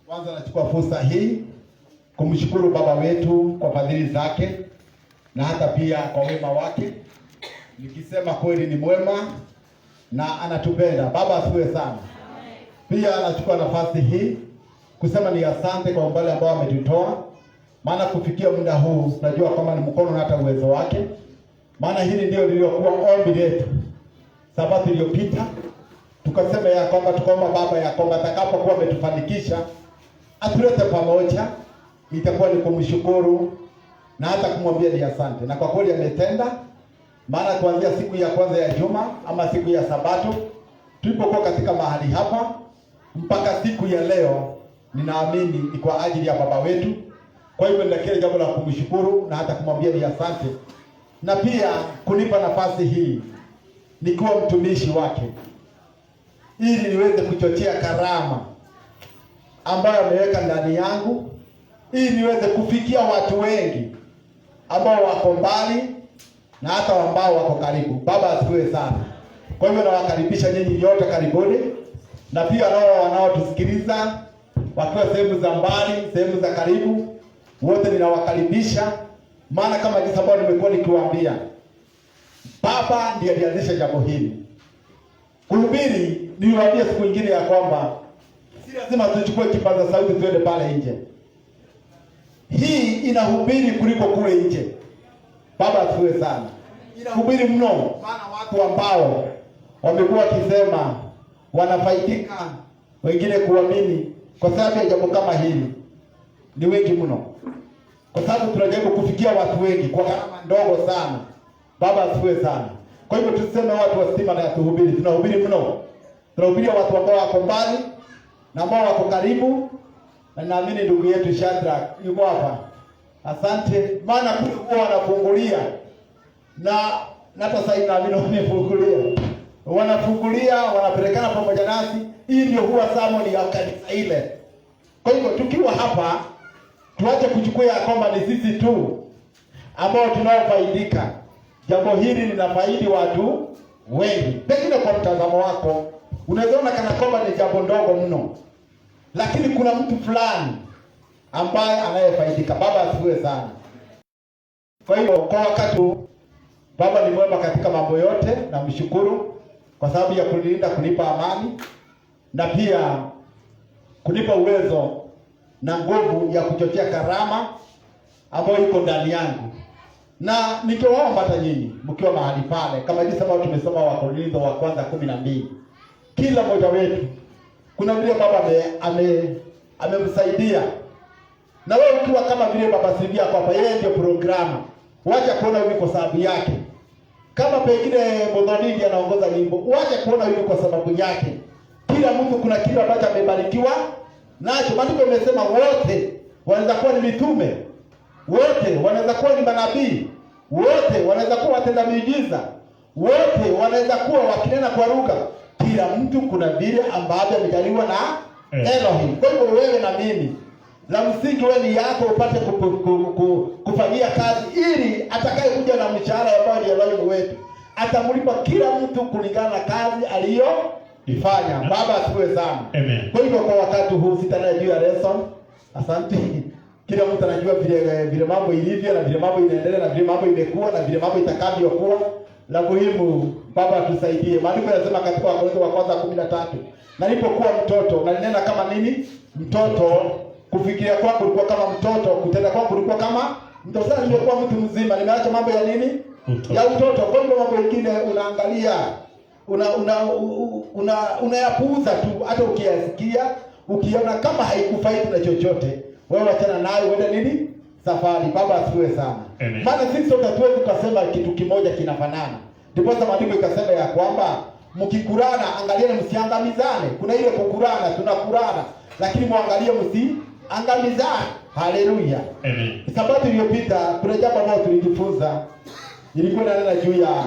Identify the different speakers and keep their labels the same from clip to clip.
Speaker 1: Kwanza nachukua fursa hii kumshukuru baba wetu kwa fadhili zake na hata pia kwa wema wake, nikisema kweli ni mwema na anatupenda. Baba asifiwe sana. Pia anachukua nafasi hii kusema ni asante kwa umbali ambao ametutoa, maana kufikia muda huu tunajua kwamba ni mkono na hata uwezo wake, maana hili ndio liliokuwa ombi letu Sabato iliyopita. Tukasema ya kwamba tukaomba Baba ya kwamba atakapokuwa ametufanikisha atulete pamoja, itakuwa ni kumshukuru na hata kumwambia ni asante. Na kwa kweli ametenda, maana kuanzia siku ya kwanza ya juma ama siku ya Sabato tulipokuwa katika mahali hapa mpaka siku ya leo, ninaamini ni kwa ajili ya baba wetu. Kwa hivyo ndio kile jambo la kumshukuru na hata kumwambia ni asante, na pia kunipa nafasi hii nikiwa mtumishi wake. ili niweze kuchochea karama ambayo ameweka ndani yangu, ili niweze kufikia watu wengi ambao wako mbali na hata ambao wako karibu. Baba asifiwe sana. Kwa hivyo nawakaribisha nyinyi nyote, karibuni, na pia nao wanaotusikiliza wakiwa sehemu za mbali, sehemu za karibu, wote ninawakaribisha. Maana kama jinsi ambavyo nimekuwa nikiwaambia, Baba ndiye alianzisha jambo hili. Kuhubiri, niliwaambia siku nyingine ya kwamba si lazima tuchukue kipaza sauti twende pale nje. Hii inahubiri kuliko kule nje. Baba asifiwe sana. Inahubiri mno, maana watu ambao wamekuwa wakisema wanafaidika, wengine kuamini kwa sababu ya jambo kama hili ni wengi mno. Kwa sababu tunajaribu kufikia watu wengi kwa gharama ndogo sana. Baba asifiwe sana. Kwa hivyo tuseme watu wa stima na tuhubiri, tunahubiri mno. Tunahubiria watu ambao wako mbali na ambao wako karibu. Na naamini ndugu yetu Shadrack yuko hapa. Asante. Maana kule huwa wanafungulia. Na hata sasa naamini wamefungulia. Wanafungulia, wanapelekana pamoja nasi. Hii ndio huwa sermon ya kanisa ile. Kwa hivyo tukiwa hapa, tuache kuchukua ya kwamba ni sisi tu ambao tunaofaidika. Jambo hili linafaidi watu wengi. Pengine kwa mtazamo wako unaweza ona kana kwamba ni jambo ndogo mno, lakini kuna mtu fulani ambaye anayefaidika. Baba asifiwe sana. Kwa hiyo kwa wakati Baba ni mwema katika mambo yote, na mshukuru kwa sababu ya kunilinda, kunipa amani na pia kunipa uwezo na nguvu ya kuchochea karama ambayo iko ndani yangu. Na nikiwaomba hata nyinyi mkiwa mahali pale, kama jinsi ambavyo tumesoma Wakorintho wa kwanza 12, kila mmoja wetu kuna vile Baba amemsaidia. Na wewe ukiwa kama vile Baba Silvia kwamba yeye ndio programa, wacha kuona hivi kwa sababu yake. Kama pengine Modonidi anaongoza nyimbo, wacha kuona hivi kwa sababu yake. Kila mtu kuna kitu ambacho amebarikiwa nacho. Maandiko yamesema wote wanaweza kuwa ni mitume, wote wanaweza kuwa ni manabii, wote wanaweza kuwa watenda miujiza, wote wanaweza kuwa wakinena kwa lugha. Kila mtu kuna vile ambavyo amejaliwa na Elohim. Kwa hivyo wewe na mimi, la msingi wewe ni yako upate kufanyia kazi, ili atakaye kuja na mshahara ambao ni Elohim wetu atamlipa kila mtu kulingana na kazi aliyoifanya. Baba asifiwe sana. Amen. Kwa hivyo kwa wakati huu sitana juu ya lesson. Asante. Kila mtu anajua vile mambo ilivyo na vile mambo inaendelea na vile mambo imekuwa na vile mambo itakavyokuwa. La muhimu Baba tusaidie. Maandiko yanasema katika Wakorintho wa kwanza 13, nilipokuwa mtoto nalinena kama nini? Mtoto. Kufikiria kwangu kulikuwa kama mtoto, kutenda kwangu kulikuwa kama mtoto. Sasa nimekuwa mtu mzima, nimeacha mambo ya nini? Ya utoto. Kwa hivyo mambo mengine unaangalia, unayapuuza tu, hata ukiyasikia, ukiona kama haikufaidi na chochote, wewe achana nayo, uende nini? Safari. Baba asifiwe sana. Maana sisi sote hatuwezi kusema kitu kimoja kinafanana. Ndipo maandiko ikasema ya kwamba mkikurana, angalieni msiangamizane. Kuna ile kukurana, tunakurana, lakini muangalie msiangamizane. Haleluya. Amen. Sabato iliyopita kuna jambo ambalo tulijifunza, ilikuwa inanena juu ya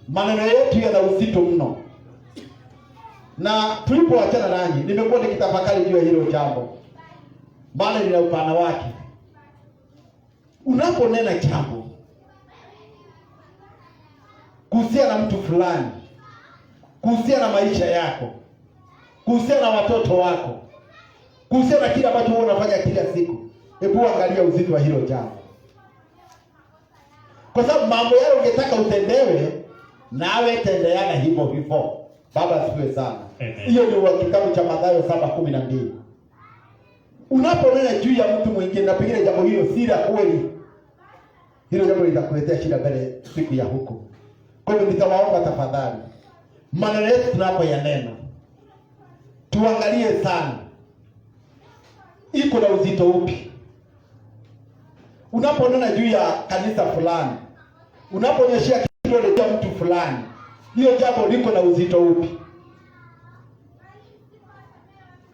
Speaker 1: maneno yetu yana uzito mno. Na tulipoachana nanyi, nimekuwa nikitafakari juu ya hilo jambo, maana lina upana wake. Unaponena jambo kuhusiana na mtu fulani, kuhusiana na maisha yako, kuhusiana na watoto wako, kuhusiana na kile ambacho wewe unafanya kila siku, hebu angalia uzito wa hilo jambo. Kwa sababu mambo yale ungetaka utendewe, nawe tendeana hivyo hivyo. Baba asifiwe sana. Hiyo ni kitabu cha Mathayo 7:12. Unaponena juu ya mtu mwingine na pengine jambo hilo si la kweli, hilo jambo litakuletea shida mbele siku ya huko. Kwa hiyo nitawaomba tafadhali, maneno yetu tunapoyanena tuangalie sana iko na uzito upi. Unaponena juu ya kanisa fulani, unaponyeshia kidole cha mtu fulani, hiyo jambo liko na uzito upi?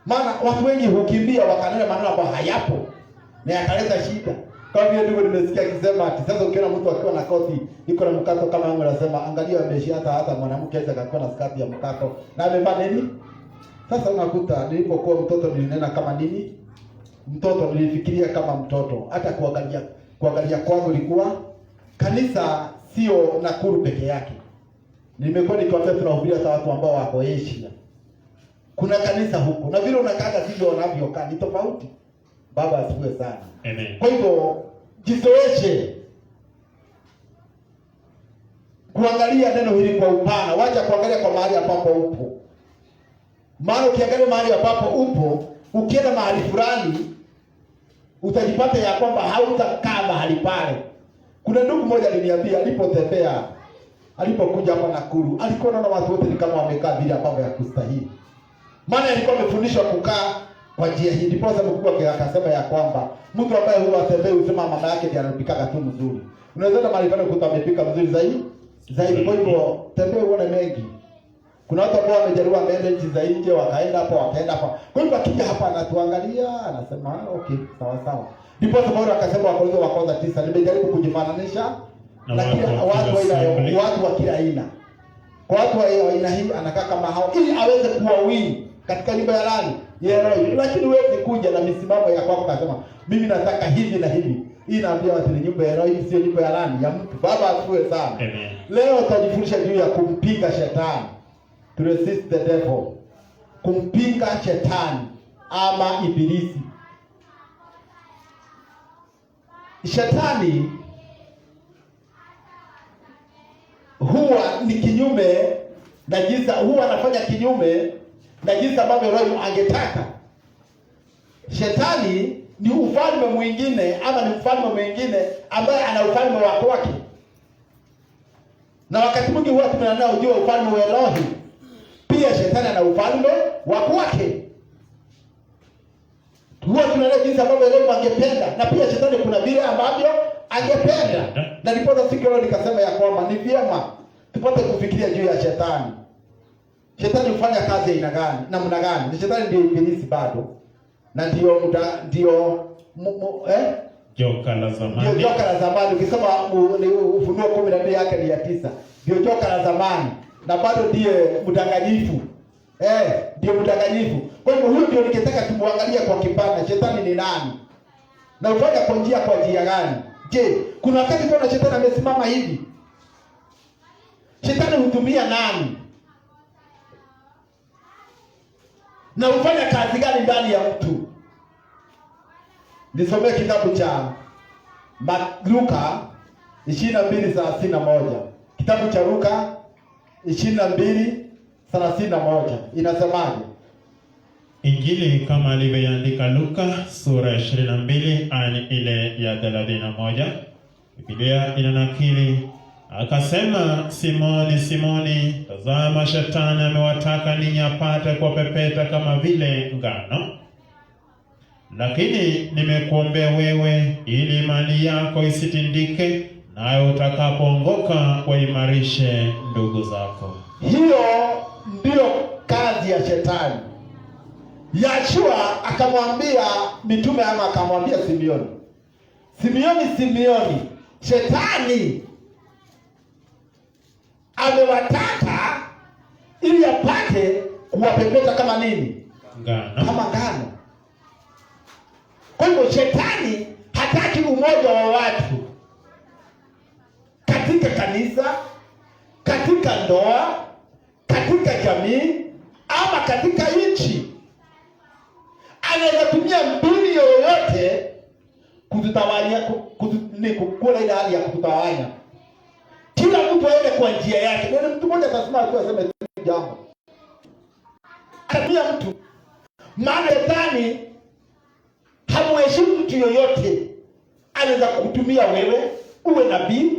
Speaker 1: Maana watu wengi hukimbia wakanena maneno ambayo hayapo na yakaleta shida. Kwa hiyo ndio nimesikia akisema ati sasa ukiona mtu akiwa na koti iko na mkato kama yangu, anasema angalia ameshi hata mwanamke aweza akakuwa na skati ya mkato na amevaa nini. Sasa unakuta nilipokuwa mtoto nilinena kama nini? Mtoto nilifikiria kama mtoto. Hata kuangalia kwangu ilikuwa kanisa sio Nakuru peke yake. Nimekuwa nikiwaambia tunahubiri hata watu ambao wako Asia. Kuna kanisa huko. Na vile unakaa sivyo wanavyokaa ni tofauti. Baba asifiwe sana.
Speaker 2: Amen.
Speaker 1: Kwa hivyo jizoeshe kuangalia neno hili kwa upana. Wacha kuangalia kwa mahali ambapo upo. Maana ukiangalia mahali ambapo upo, ukienda mahali fulani utajipata ya kwamba hautakaa mahali pale. Kuna ndugu mmoja aliniambia alipokuja hapa Nakuru, alikuwa anaona watu wote ni kama wamekaa bila mambo ya kustahili. Maana alikuwa amefundishwa kukaa kwa njia hii. Ndipo sababu mkubwa akasema ya kwamba mtu ambaye huwa atembei usema mama yake ndiye anapika tu mzuri. Unaweza hata mahali pale kuta amepika mzuri zaidi. Kwa hivyo tembea uone mengi. Kuna watu ambao wamejaribu ameenda nchi za nje, wakaenda hapa. Kwa hivyo akija hapa anatuangalia, anasema okay, sawa. Ndipo sababu akasema Wakorintho wa kwanza 9, nimejaribu kujifananisha na watu wa kila aina. Kwa watu wa aina hii anakaa kama hao ili aweze kuwa wini katika nyumba ya nani? Ya Roho. Lakini wewe kuja na misimamo ya kwako kasema mimi nataka hivi na hivi. Hii naambia watu ni nyumba ya Roho, sio nyumba ya nani? Ya mtu. Baba asifiwe sana.
Speaker 2: Amen.
Speaker 1: Leo tutajifundisha juu ya kumpinga shetani. To resist the devil. Kumpinga shetani ama ibilisi. Shetani huwa ni kinyume na jinsi, huwa anafanya kinyume na jinsi ambavyo Roho angetaka. Shetani ni ufalme mwingine ama ni mfalme mwingine ambaye ana ufalme wake. Na wakati mwingi huwa tunajua ufalme wa Roho. Pia shetani ana ufalme wake. Huwa tunaelewa jinsi ambavyo Roho angependa na pia shetani kuna vile ambavyo angependa. Na nilipoza siku leo nikasema ya kwamba ni vyema tupate kufikiria juu ya shetani. Shetani hufanya kazi aina gani? Namna gani? Ni shetani ndio ibilisi bado. Na ndio
Speaker 2: joka la zamani.
Speaker 1: Ndio joka la zamani. Ukisema Ufunuo 12 yake ni ya 9. Ndio joka la zamani. Na bado ndiye mdanganyifu. Ndio mdanganyifu. Kwa hivyo huyu ndio ningetaka tumwangalie kwa kipana. Shetani ni nani? Na ufanya kwa njia gani? Je, kuna wakati kuna shetani amesimama hivi? Shetani hutumia nani? Na ufanya kazi gani ndani ya mtu? Nisomee kitabu cha Luka 22:31. Kitabu cha Luka 22:31 inasemaje?
Speaker 2: Injili kama alivyoandika Luka sura ya 22 aya ile ya 31. Biblia inanakili, akasema, Simoni, Simoni, tazama shetani amewataka ninyi apate kuwapepeta kama vile ngano. Lakini nimekuombea wewe ili imani yako isitindike, nayo utakapoongoka waimarishe ndugu zako. Hiyo
Speaker 1: ndio kazi ya shetani. Yashua akamwambia mitume ama akamwambia Simeoni, shetani amewataka ili apate kuwapepeta kama nini?
Speaker 2: Ngano.
Speaker 1: Kama ngano. Kwa hivyo shetani hataki umoja wa watu katika kanisa, katika ndoa, katika jamii ama katika nchi. Anaweza tumia mbinu yoyote kututawanya, kukula ile hali ya kututawanya. Kila mtu aende kwa njia yake. Ndio mtu mmoja atasema tu aseme jambo. Atamia mtu. Maana shetani hamheshimu mtu yoyote. Anaweza kukutumia wewe, uwe nabii,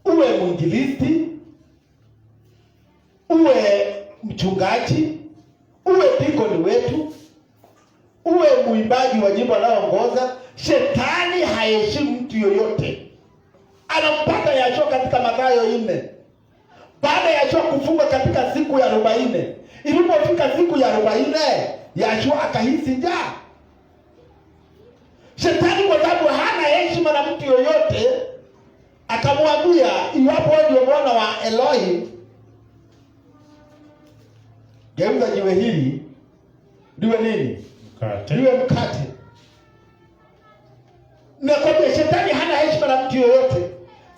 Speaker 1: uwe mwinjilisti, uwe mchungaji, uwe dikoni wetu, uwe muimbaji wa nyimbo anaoongoza. Shetani haheshimu mtu yoyote. Anampata Yashua katika Mathayo 4. Baada ya Yashua kufunga katika siku ya 40. Ilipofika siku ya 40, Yashua akahisi njaa. Shetani kwa sababu hana heshima na mtu yoyote, akamwambia, iwapo wewe ndio mwana wa Elohim, geuza jiwe hili liwe nini?
Speaker 2: Mkate.
Speaker 1: Liwe mkate. Na kwa shetani hana heshima na mtu yoyote.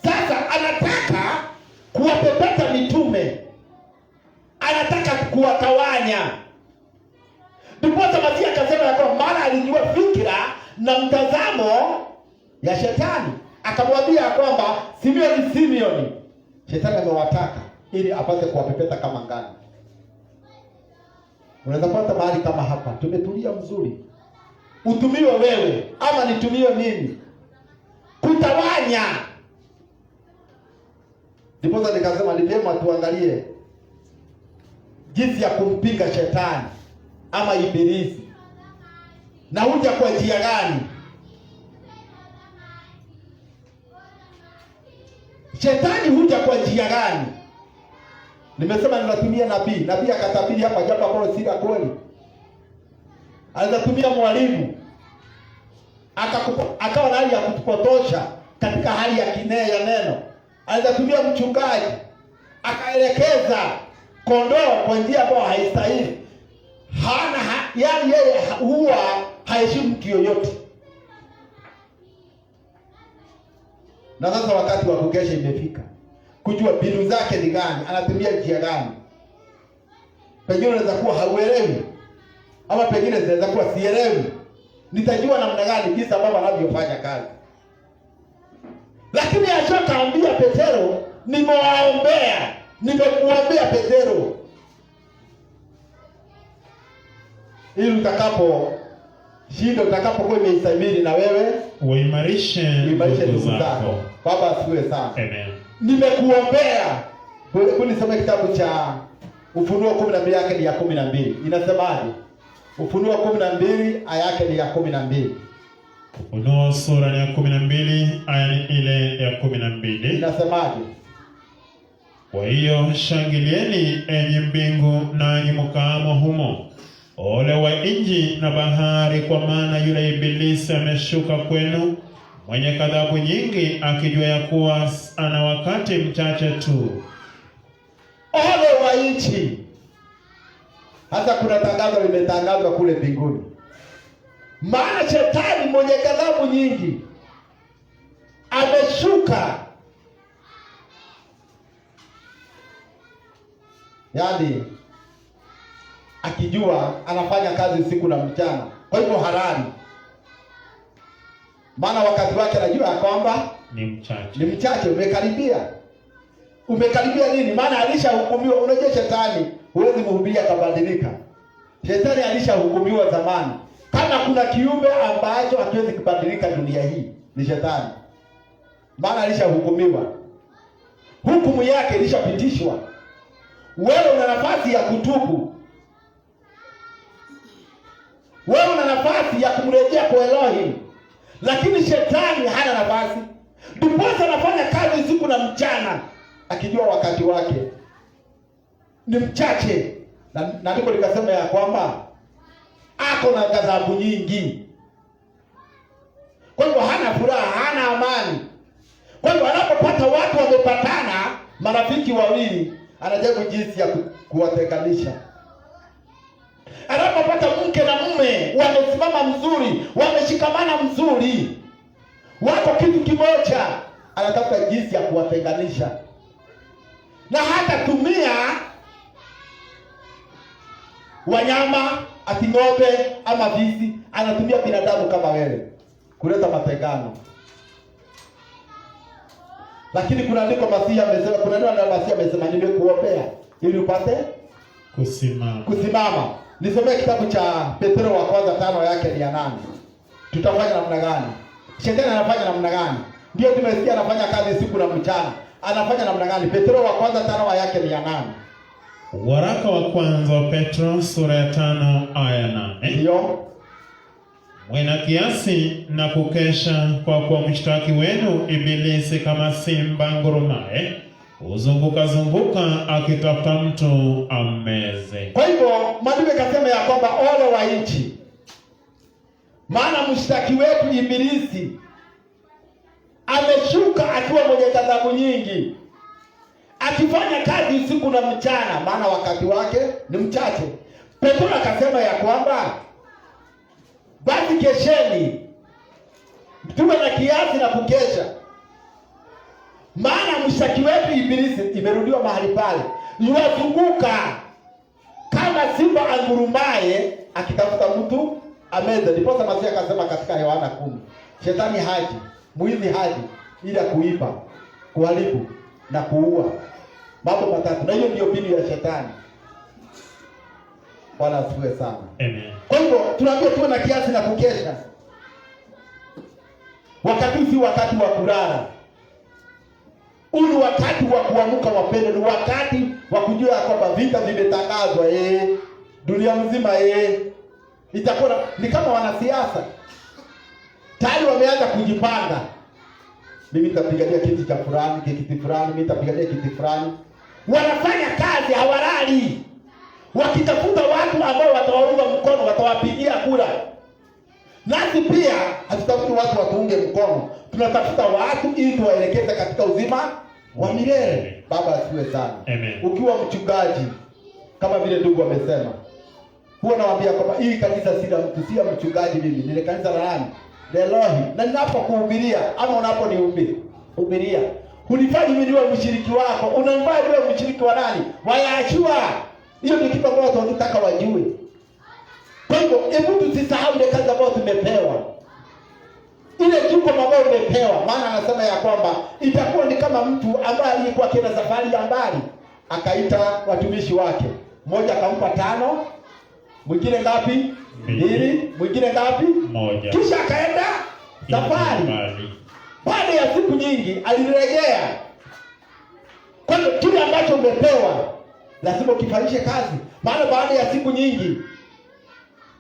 Speaker 1: Sasa anataka kuwapepeta mitume, anataka kuwatawanya. Ndipo Masihi akasema ya kwamba maana alijua fikra na mtazamo ya shetani, akamwambia kwamba Simeoni, shetani amewataka ili apate kuwapepeta kama ngano. Unaweza pata mahali kama hapa, tumetulia mzuri, utumiwe wewe ama nitumiwe mimi, kutawanya. Ndipo nikasema ni vyema tuangalie jinsi ya kumpinga shetani ama ibilisi, na huja kwa njia gani? Shetani huja kwa njia gani? Nimesema ninatumia nabii. Nabii akatabiri hapa jambo ambalo si la kweli. Anaweza tumia mwalimu akawa na hali ya kutupotosha katika hali ya kinea ya neno. Anaweza tumia mchungaji akaelekeza kondoo kwa njia ambayo haistahili. Yaani yeye huwa haheshimu mtu yoyote. Na sasa wakati wa kukesha imefika, kujua mbinu zake ni gani, anatumia njia gani. Pengine unaweza kuwa hauelewi, ama pengine zinaweza kuwa sielewi. Nitajua namna gani jinsi ambavyo anavyofanya kazi. Lakini ashakamwambia Petero, nimekuombea Petero, ili utakapokuwa umeisabiri na wewe
Speaker 2: uimarishe ndugu zako.
Speaker 1: Baba asifiwe sana.
Speaker 2: Amen.
Speaker 1: Nimekuombea. Nisome kitabu cha Ufunuo 12 yake ni ya 12. Inasemaje? Ufunuo 12 aya yake ni ya 12.
Speaker 2: Ufunuo sura ya 12 aya ni ile ya 12.
Speaker 1: Inasemaje?
Speaker 2: Kwa hiyo shangilieni enyi mbingu nanyi mkaamo humo. Ole wa nchi na bahari, kwa maana yule ibilisi ameshuka kwenu mwenye ghadhabu nyingi, akijua ya kuwa ana wakati mchache tu.
Speaker 1: Ole wa nchi. Hata kuna tangazo limetangazwa kule mbinguni. Maana shetani mwenye ghadhabu nyingi ameshuka. Yaani akijua anafanya kazi usiku na mchana, kwa hivyo halali. Maana wakati wake anajua kwamba
Speaker 2: ni mchache,
Speaker 1: umekaribia nini? Maana alishahukumiwa. Unajua shetani huwezi mhubiria kabadilika. Shetani alishahukumiwa zamani. Kama kuna kiumbe ambacho hakiwezi kubadilika dunia hii ni shetani. Maana alishahukumiwa, hukumu yake ilishapitishwa. Wewe una nafasi ya kutubu, wewe una nafasi ya kumrejea kwa Elohim, lakini shetani hana nafasi. Ndipo anafanya kazi usiku na mchana, akijua wakati wake ni mchache. Na ndipo nikasema ya kwamba ako na ghadhabu nyingi. Kwa hivyo hana furaha, hana amani. Kwa hivyo anapopata watu wamepatana, marafiki wawili, anajaribu jinsi ya kuwatenganisha. Anapopata mke na mume wamesimama mzuri, wameshikamana mzuri, wako kitu kimoja, anatafuta jinsi ya kuwatenganisha. Na hata tumia wanyama, ng'ombe ama visi, anatumia binadamu kama wewe kuleta matengano. Lakini kuna andiko Masihi amesema, kuna neno la Masihi amesema, nimekuombea ili upate kusimama. Nisomee kitabu cha Petro wa kwanza 5 yake ni ya 8. Tutafanya namna gani? Shetani anafanya namna gani? Ndio tumesikia anafanya kazi siku na mchana. Anafanya namna gani? Petro wa kwanza 5 yake ni ya 8.
Speaker 2: Waraka wa kwanza wa Petro sura ya 5 aya 8.
Speaker 1: Ndio.
Speaker 2: Mwena kiasi na kukesha, kwa kuwa mshtaki wenu ibilisi kama simba ngurumaye zunguka akitafuta mtu ammeze.
Speaker 1: Kwa hivyo maandiko yakasema ya kwamba ole wa nchi. Maana mshtaki wetu Ibilisi ameshuka akiwa mwenye ghadhabu nyingi, akifanya kazi usiku na mchana, maana wakati wake ni mchache. Petro akasema ya kwamba basi kesheni, tuwe na kiasi na kukesha, maana mshtaki wetu Ibilisi, imerudiwa mahali pale, yuwazunguka kama simba angurumaye akitafuta mtu ameze. Ndipo Masihi akasema katika Yohana 10, shetani haji, mwizi haji ili kuiba, kuharibu na kuua. Mambo matatu, na hiyo ndio mbinu ya shetani. Bwana asifiwe sana.
Speaker 2: Amen.
Speaker 1: Kwa hivyo tunaambiwa tuwe na kiasi na kukesha. Wakati si wakati wa kulala. Uli wakati wa kuamka wapendwa, ni wakati wa kujua kwamba vita vimetangazwa dunia mzima itakuwa ni kama wanasiasa. Tayari wameanza kujipanga. Mimi nitapigania kiti cha fulani, kiti fulani, mimi nitapigania kiti fulani. Wanafanya kazi hawalali, wakitafuta watu ambao watawaunga mkono, watawapigia kura. Nasi pia hatutafuti watu watuunge mkono, tunatafuta watu ili tuwaelekeze katika uzima wa milele. Baba asifiwe sana.
Speaker 2: Amen.
Speaker 1: Ukiwa mchungaji, kama vile ndugu wamesema, huwa nawaambia kwamba hii kanisa si la mtu, si la mchungaji mimi, ni kanisa la nani? La Elohi. Na ninapokuhubiria ama unaponihubiria, hunifanye mimi niwe mshiriki wako. Unanifanya niwe mshiriki wa nani? Wa Yahshua. Hiyo ni kitu ambacho tunataka wajue. Kwa hivyo, hebu tusisahau ile kazi ambayo tumepewa. Ile jukumu ambayo tumepewa, maana anasema ya kwamba itakuwa ni kama mtu ambaye alikuwa akienda safari ya mbali, akaita watumishi wake. Mmoja akampa 5, mwingine ngapi? 2, mwingine ngapi?
Speaker 2: 1.
Speaker 1: Kisha akaenda safari. Baada ya siku nyingi alirejea. Kwa hiyo kile ambacho umepewa lazima ukifanyishe kazi. Maana baada ya siku nyingi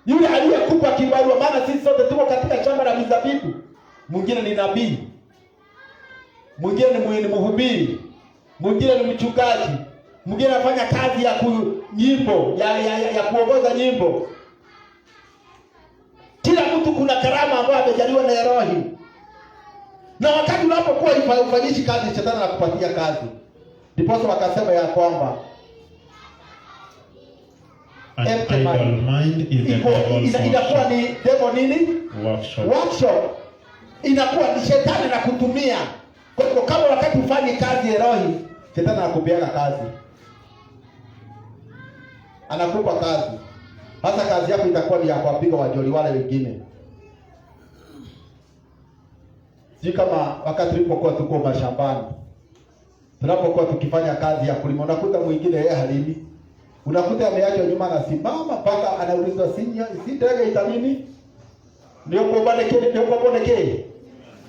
Speaker 1: yule aliyekupa kibarua, maana sisi sote tuko katika shamba la mizabibu. Mwingine ni nabii, mwingine ni mhubiri, mwingine ni mchungaji, mwingine anafanya kazi ya nyimbo, ya kuongoza nyimbo. Kila mtu kuna karama ambayo amejaliwa na Elohi. Na wakati unapokuwa ufanyishi kazi, shetani anakupatia kazi. Ndipo wakasema ya kwamba
Speaker 2: idle mind is the devil's
Speaker 1: inakuwa ni devil nini?
Speaker 2: Workshop.
Speaker 1: Inakuwa ni shetani na kutumia. Kwa hivyo kama wakati ufanye kazi Elohi, shetani anakupiana kazi. Anakupa kazi. Hata kazi yako itakuwa ni ya kuwapiga wajoli wale wengine. Si kama wakati tulipokuwa tuko mashambani, tunapokuwa tukifanya kazi ya kulima, unakuta mwingine yeye halimi. Unakuta ameachwa nyuma na simama mpaka anaulizwa si ndege itanini? Ndio kuonekane.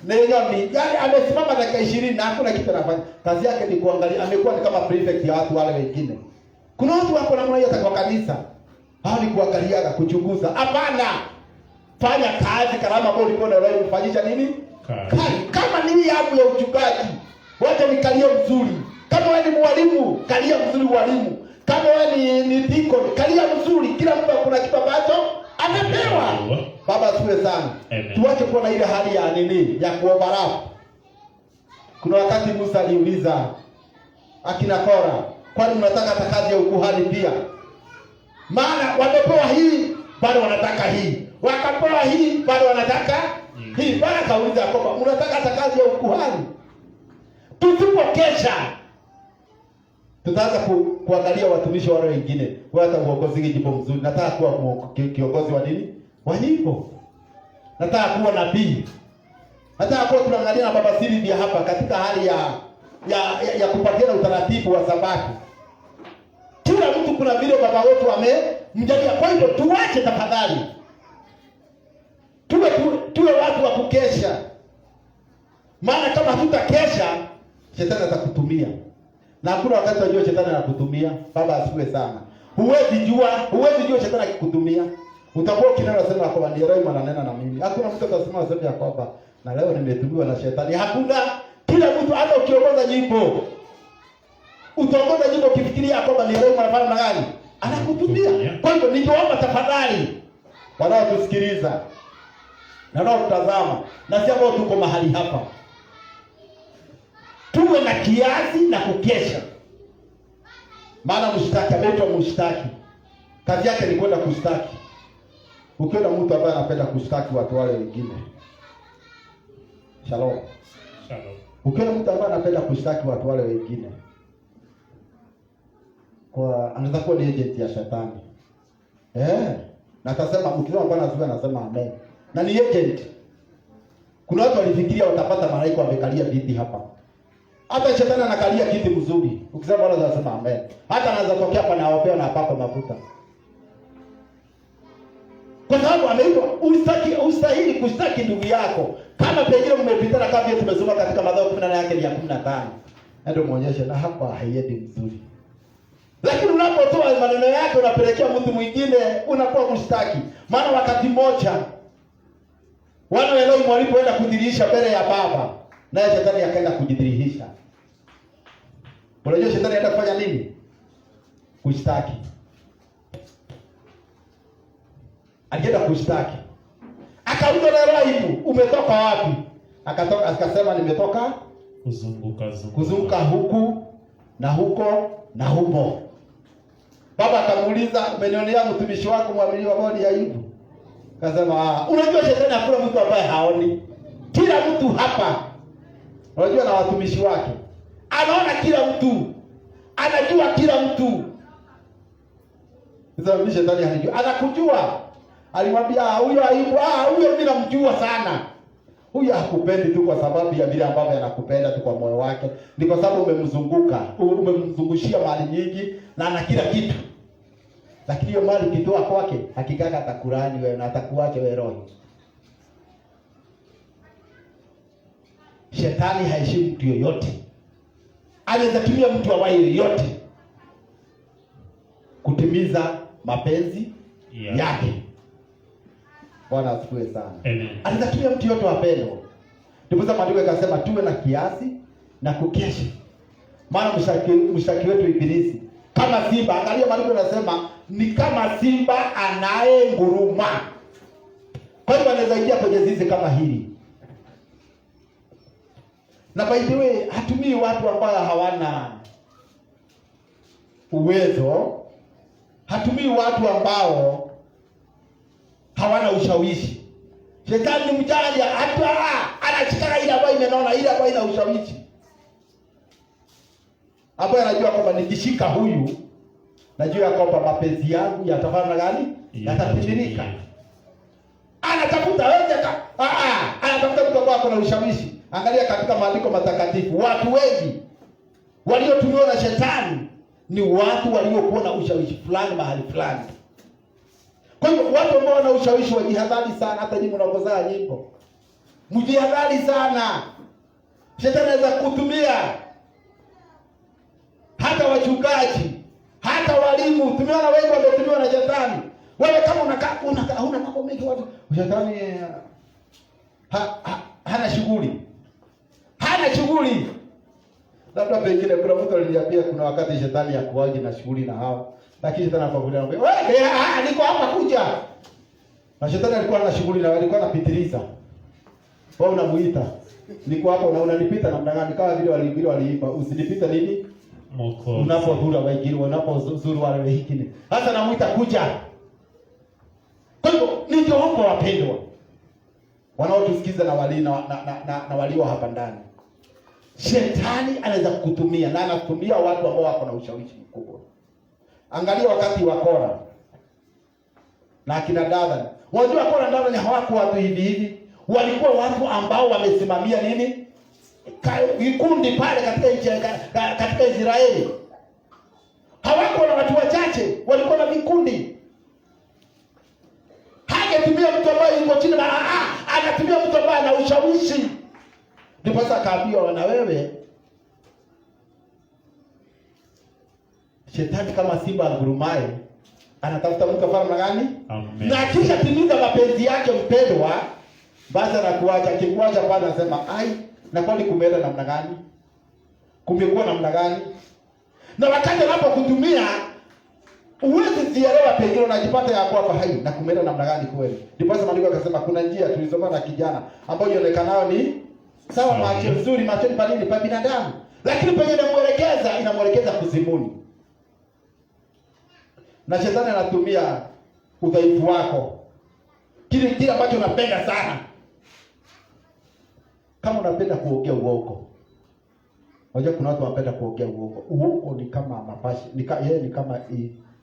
Speaker 1: Neyoni, yani amesimama dakika 20 na hakuna kitu anafanya. Kazi yake ni kuangalia, amekuwa ni kama prefect ya watu wale wengine. Kuna watu wako namna hiyo kwa kanisa. Hao ni kuangalia na kuchunguza. Hapana. Fanya kazi karama ambayo ulikuwa unaelewa kufanyisha nini? Kazi. Kama nini yangu ya uchungaji, wacha nikalie mzuri. Kama wewe ni mwalimu, kalia mzuri mwalimu. Kama wewe ni piko, kalia mzuri. Kila mtu kuna kitu ambacho amepewa. Baba asifiwe sana. Tuache kuwa na ile hali ya nini? Ya kuoverlap. Kuna wakati Musa aliuliza akina Kora, kwani mnataka hata kazi ya ukuhani pia? Maana wamepewa hii, bado wanataka hii. Wakapewa hii, bado wanataka hii. Bwana kauliza kwamba mnataka hata kazi ya ukuhani? Tusipokesha tutaanza kuangalia watumishi wale wengine. Hata uongozi jipo mzuri. Nataka kuwa kiongozi wa nini? Wa nyimbo. Nataka kuwa nabii. Nataka kuwa tunaangalia na Baba Silvia hapa katika hali ya kupatia utaratibu wa Sabato. Kila mtu kuna vile baba wetu wamemjalia. Kwa hivyo tuache tafadhali. Tuwe watu wa kukesha. Maana kama hatutakesha, shetani atakutumia. Na hakuna wakati unajua shetani anakutumia. Baba asifiwe sana. Huwezi jua shetani akikutumia. Utakuwa kinana sema kwa ndio Elohi ananena na mimi. Hakuna mtu atasema sema ya kwamba na leo nimetumiwa na shetani. Hakuna. Kila mtu hata ukiongoza nyimbo, utaongoza nyimbo ukifikiria kwamba ni Elohi anafanya na gani? Anakutumia. Kwa hivyo ningeomba tafadhali wanaotusikiliza, na nao tutazama, na si ambao tuko mahali hapa. Tuwe na kiasi na kukesha. Maana mshtaki ameitwa mshtaki. Kazi yake ni kwenda kushtaki. Ukiona mtu ambaye anapenda kushtaki watu wale wengine. Shalom.
Speaker 2: Shalom.
Speaker 1: Ukiona mtu ambaye anapenda kushtaki watu wale wengine, kwa anaweza kuwa ni agent ya shetani. Na atasema mkiona Bwana asifiwe anasema amen. Na ni agent. Kuna watu walifikiria watapata malaika wamekalia viti hapa. Hata shetani anakalia kiti mzuri. Ukisema Bwana anasema amen. Hata anaweza tokea hapa na awapewa na apako mafuta. Kwa sababu ameitwa ustahili kushtaki ndugu yako. Kama pengine mmepitana kama vile tumesoma katika Mathayo 18 yake ni ya 15. Ndio muonyeshe na hapa haiendi mzuri. Lakini unapotoa maneno yake unapelekea mtu mwingine, unakuwa mshtaki. Maana wakati mmoja wana wa Elohim walipoenda kudhihirisha mbele ya Baba, naye shetani akaenda kujidhihirisha. Unajua shetani anaenda kufanya nini? Kushtaki. Alienda kushtaki. Akauliza na Elohim, umetoka wapi? Akasema nimetoka kuzunguka huku na huko na humo. Baba akamuuliza, umenionea mtumishi wako mwaminifu ambao ni Ayubu? Akasema, unajua shetani hakuna mtu ambaye haoni. Kila mtu hapa, unajua na watumishi wake, anaona kila mtu, anajua kila mtu. Sasa shetani anajua, anakujua. Alimwambia huyo Ayubu, huyo mimi namjua sana. Huyo hakupendi tu kwa sababu ya vile ambavyo anakupenda tu kwa moyo wake. Ni kwa sababu umemzungushia mali nyingi na ana kila kitu. Lakini hiyo mali kitoa kwake, hakika atakulani wewe na atakuacha wewe roho. Shetani haheshimu mtu yoyote. Anaweza tumia mtu awaye yote kutimiza mapenzi yake. Bwana asifiwe sana.
Speaker 2: Amen.
Speaker 1: Anatakia mtu yote wapendwa. Ndipo maandiko yakasema tuwe na kiasi na kukesha. Maana mshtaki wetu Ibilisi kama simba, angalia maandiko yanasema ni kama simba anayenguruma. Kwa hiyo anaweza ingia kwenye zizi kama hili. Na by the way, hatumii watu ambao hawana uwezo. Hatumii watu ambao hawana ushawishi. Shetani ni mjanja, hata anachukua ile ambayo imenona, ile ambayo ina ushawishi. Hapo anajua kwamba nikishika huyu, najua kwamba mapenzi yangu yatafanya gani? Yatatimilika. Anatafuta wewe anatafuta mtu ambaye ana ushawishi. Angalia katika maandiko matakatifu, watu wengi waliotumiwa na shetani ni watu waliokuwa na ushawishi fulani mahali fulani. Kwa hiyo watu ambao wana ushawishi wajihadhari sana. Hata nyinyi mnaongozaa nyimbo, mjihadhari sana. Shetani anaweza kutumia hata wachungaji, hata walimu. Tumeona wengi wametumiwa na shetani. Wewe kama una mambo mengi, watu shetani hana shughuli. Labda pengine kuna mtu aliniambia kuna wakati shetani hakuwaji na shughuli na hao. Lakini shetani anapokuja wewe niko hapa kuja. Na shetani alikuwa ana shughuli na alikuwa anapitiliza. Wewe unamuita. Niko hapa na unanipita namna gani? Kama vile waliimba usinipite nini?
Speaker 2: Moko.
Speaker 1: Unapodhura wengine, unapozuru wale wengine. Hata namuita kuja. Kwa hivyo ndio hapo wapendwa. Wanaotusikiza na walio hapa ndani. Shetani anaweza kukutumia na anatumia watu ambao wako na ushawishi mkubwa. Angalia wakati wa Kora na akina Dathan. Unajua Kora na Dathan hawakuwa watu hivi. Walikuwa watu ambao wamesimamia nini? Vikundi pale katika Israeli. Hawakuwa na watu wachache, walikuwa na vikundi. Hagetumia mtu ambaye yuko chini na anatumia mtu ambaye ana ushawishi. Ndipo sasa akaambiwa na wewe shetani kama simba ngurumaye anatafuta mtu afanye gani?
Speaker 2: Amen.
Speaker 1: Na kisha timiza mapenzi yake mpendwa, basi anakuacha. Akikuacha bwana anasema na kwani kumeenda namna gani? Kumekuwa namna gani? Na wakati anapokutumia Uwezi zielewa, pengine unajipata ya kwamba hai na kumeenda namna gani kweli. Ndipo sasa maandiko akasema kuna njia tulisoma na kijana ambayo ionekanayo ni sawa macho nzuri machoni pa nini, pa binadamu, lakini penye inamuelekeza kuzimuni. Na shetani anatumia udhaifu wako, kile ambacho unapenda sana. Kama unapenda kuongea uongo, unajua kuna watu wanapenda kuongea uongo. Uongo ni kama mapashi, ni kama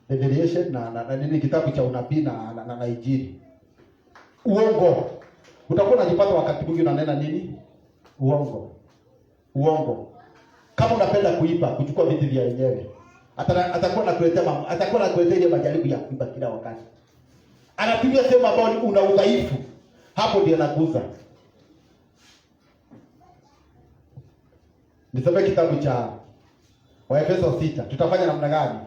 Speaker 1: Revelation na nini, kitabu cha unabii na Injili. Uongo utakuwa unajipata wakati mwingine unanena nini? Uongo. Kama unapenda kuiba, kuchukua vitu vya wenyewe, atakuwa anakuletea ile majaribu ya kuiba kila wakati. Anatumia sehemu ambayo una udhaifu, hapo ndio anaguza. Nisome kitabu cha Waefeso 6. Tutafanya namna gani?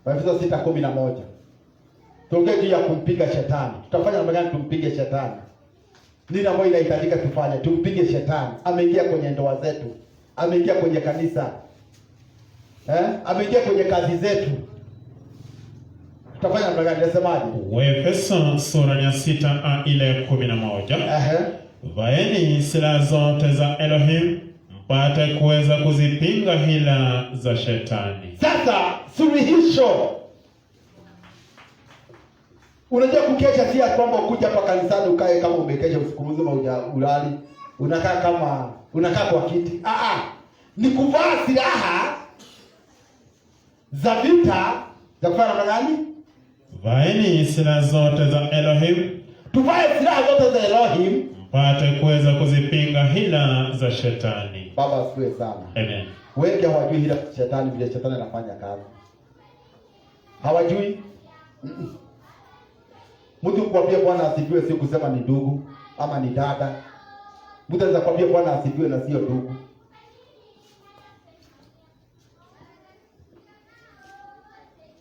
Speaker 1: Waefeso 6:11. Tuongee juu ya kumpiga shetani. Tutafanya namna gani tumpige shetani? Nini ambayo inahitajika tufanye? Tumpige shetani. Ameingia kwenye ndoa zetu. Ameingia kwenye kanisa. Ameingia kwenye kazi zetu. Tutafanya namna gani? Nasemaje?
Speaker 2: Waefeso sura ya 6 ile 11. Vaeni silaha zote za Elohim mpate kuweza kuzipinga hila za shetani.
Speaker 1: Sasa suluhisho. Unajua kukesha si kwamba ukuja hapa kanisani ukae kama umekesha usiku mzima ulali, unakaa kwa kiti. Ni kuvaa silaha za vita za kufanya namna gani?
Speaker 2: Vaeni silaha zote za Elohim.
Speaker 1: Tuvae silaha zote za Elohim
Speaker 2: mpate kuweza kuzipinga hila za shetani.
Speaker 1: Baba asifiwe sana.
Speaker 2: Amen.
Speaker 1: Wengi hawajui hila shetani, vile shetani anafanya kazi. Hawajui. Mtu kuambia Bwana asifiwe si kusema ni ndugu ama ni dada. Mtu anaweza kuambia Bwana asifiwe na sio ndugu.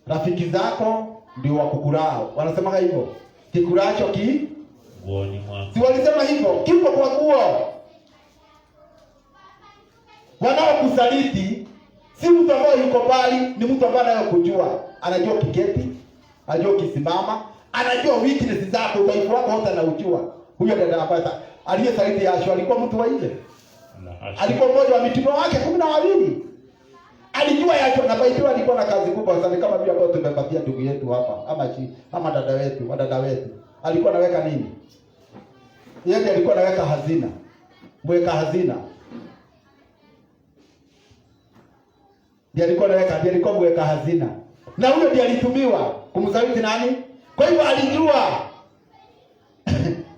Speaker 1: Rafiki zako ndio wakukurao. Wanasema hivyo. Kikuracho
Speaker 2: nguoni mwako.
Speaker 1: Si walisema hivyo? Kipo kwa nguo. Wanaokusaliti si mtu ambaye yuko bali, ni mtu ambaye anayokujua. Anajua kiketi, anajua kisimama, anajua weakness zako, udhaifu wako wote anaujua. Huyo dada ambaye aliyesaliti Yashua alikuwa mtu wa ile. Alikuwa mmoja wa mitume wake 12. Alijua Yashua na Biblia alikuwa na kazi kubwa sana, kama vile ambayo tumepatia ndugu yetu hapa ama dada wetu. Alikuwa anaweka nini? Yeye alikuwa anaweka hazina. Mweka hazina. Ndiye alikuwa mweka hazina. Na huyo ndiye alitumiwa kumsaliti nani? Kwa hivyo alijua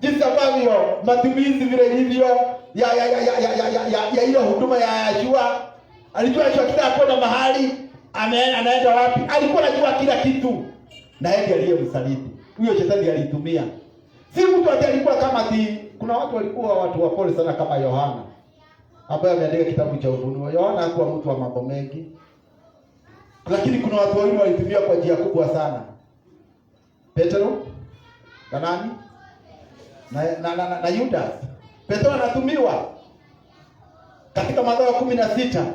Speaker 1: jinsi ambavyo matumizi vile hivyo ya ile huduma ya Yashua. Alijua Yashua kila kwenda mahali, anaenda wapi. Alikuwa anajua kila kitu. Na yeye ndiye aliyemsaliti. Huyo shetani alitumia. Si mtu alikuwa kama kuna watu walikuwa watu wapole sana kama Yohana, ambaye ameandika kitabu cha Ufunuo. Yohana hakuwa mtu wa mambo mengi. Lakini kuna watu wawili walitumia kwa njia kubwa sana. Petro na nani? Na Yudas. Petro anatumiwa katika Mathayo 16.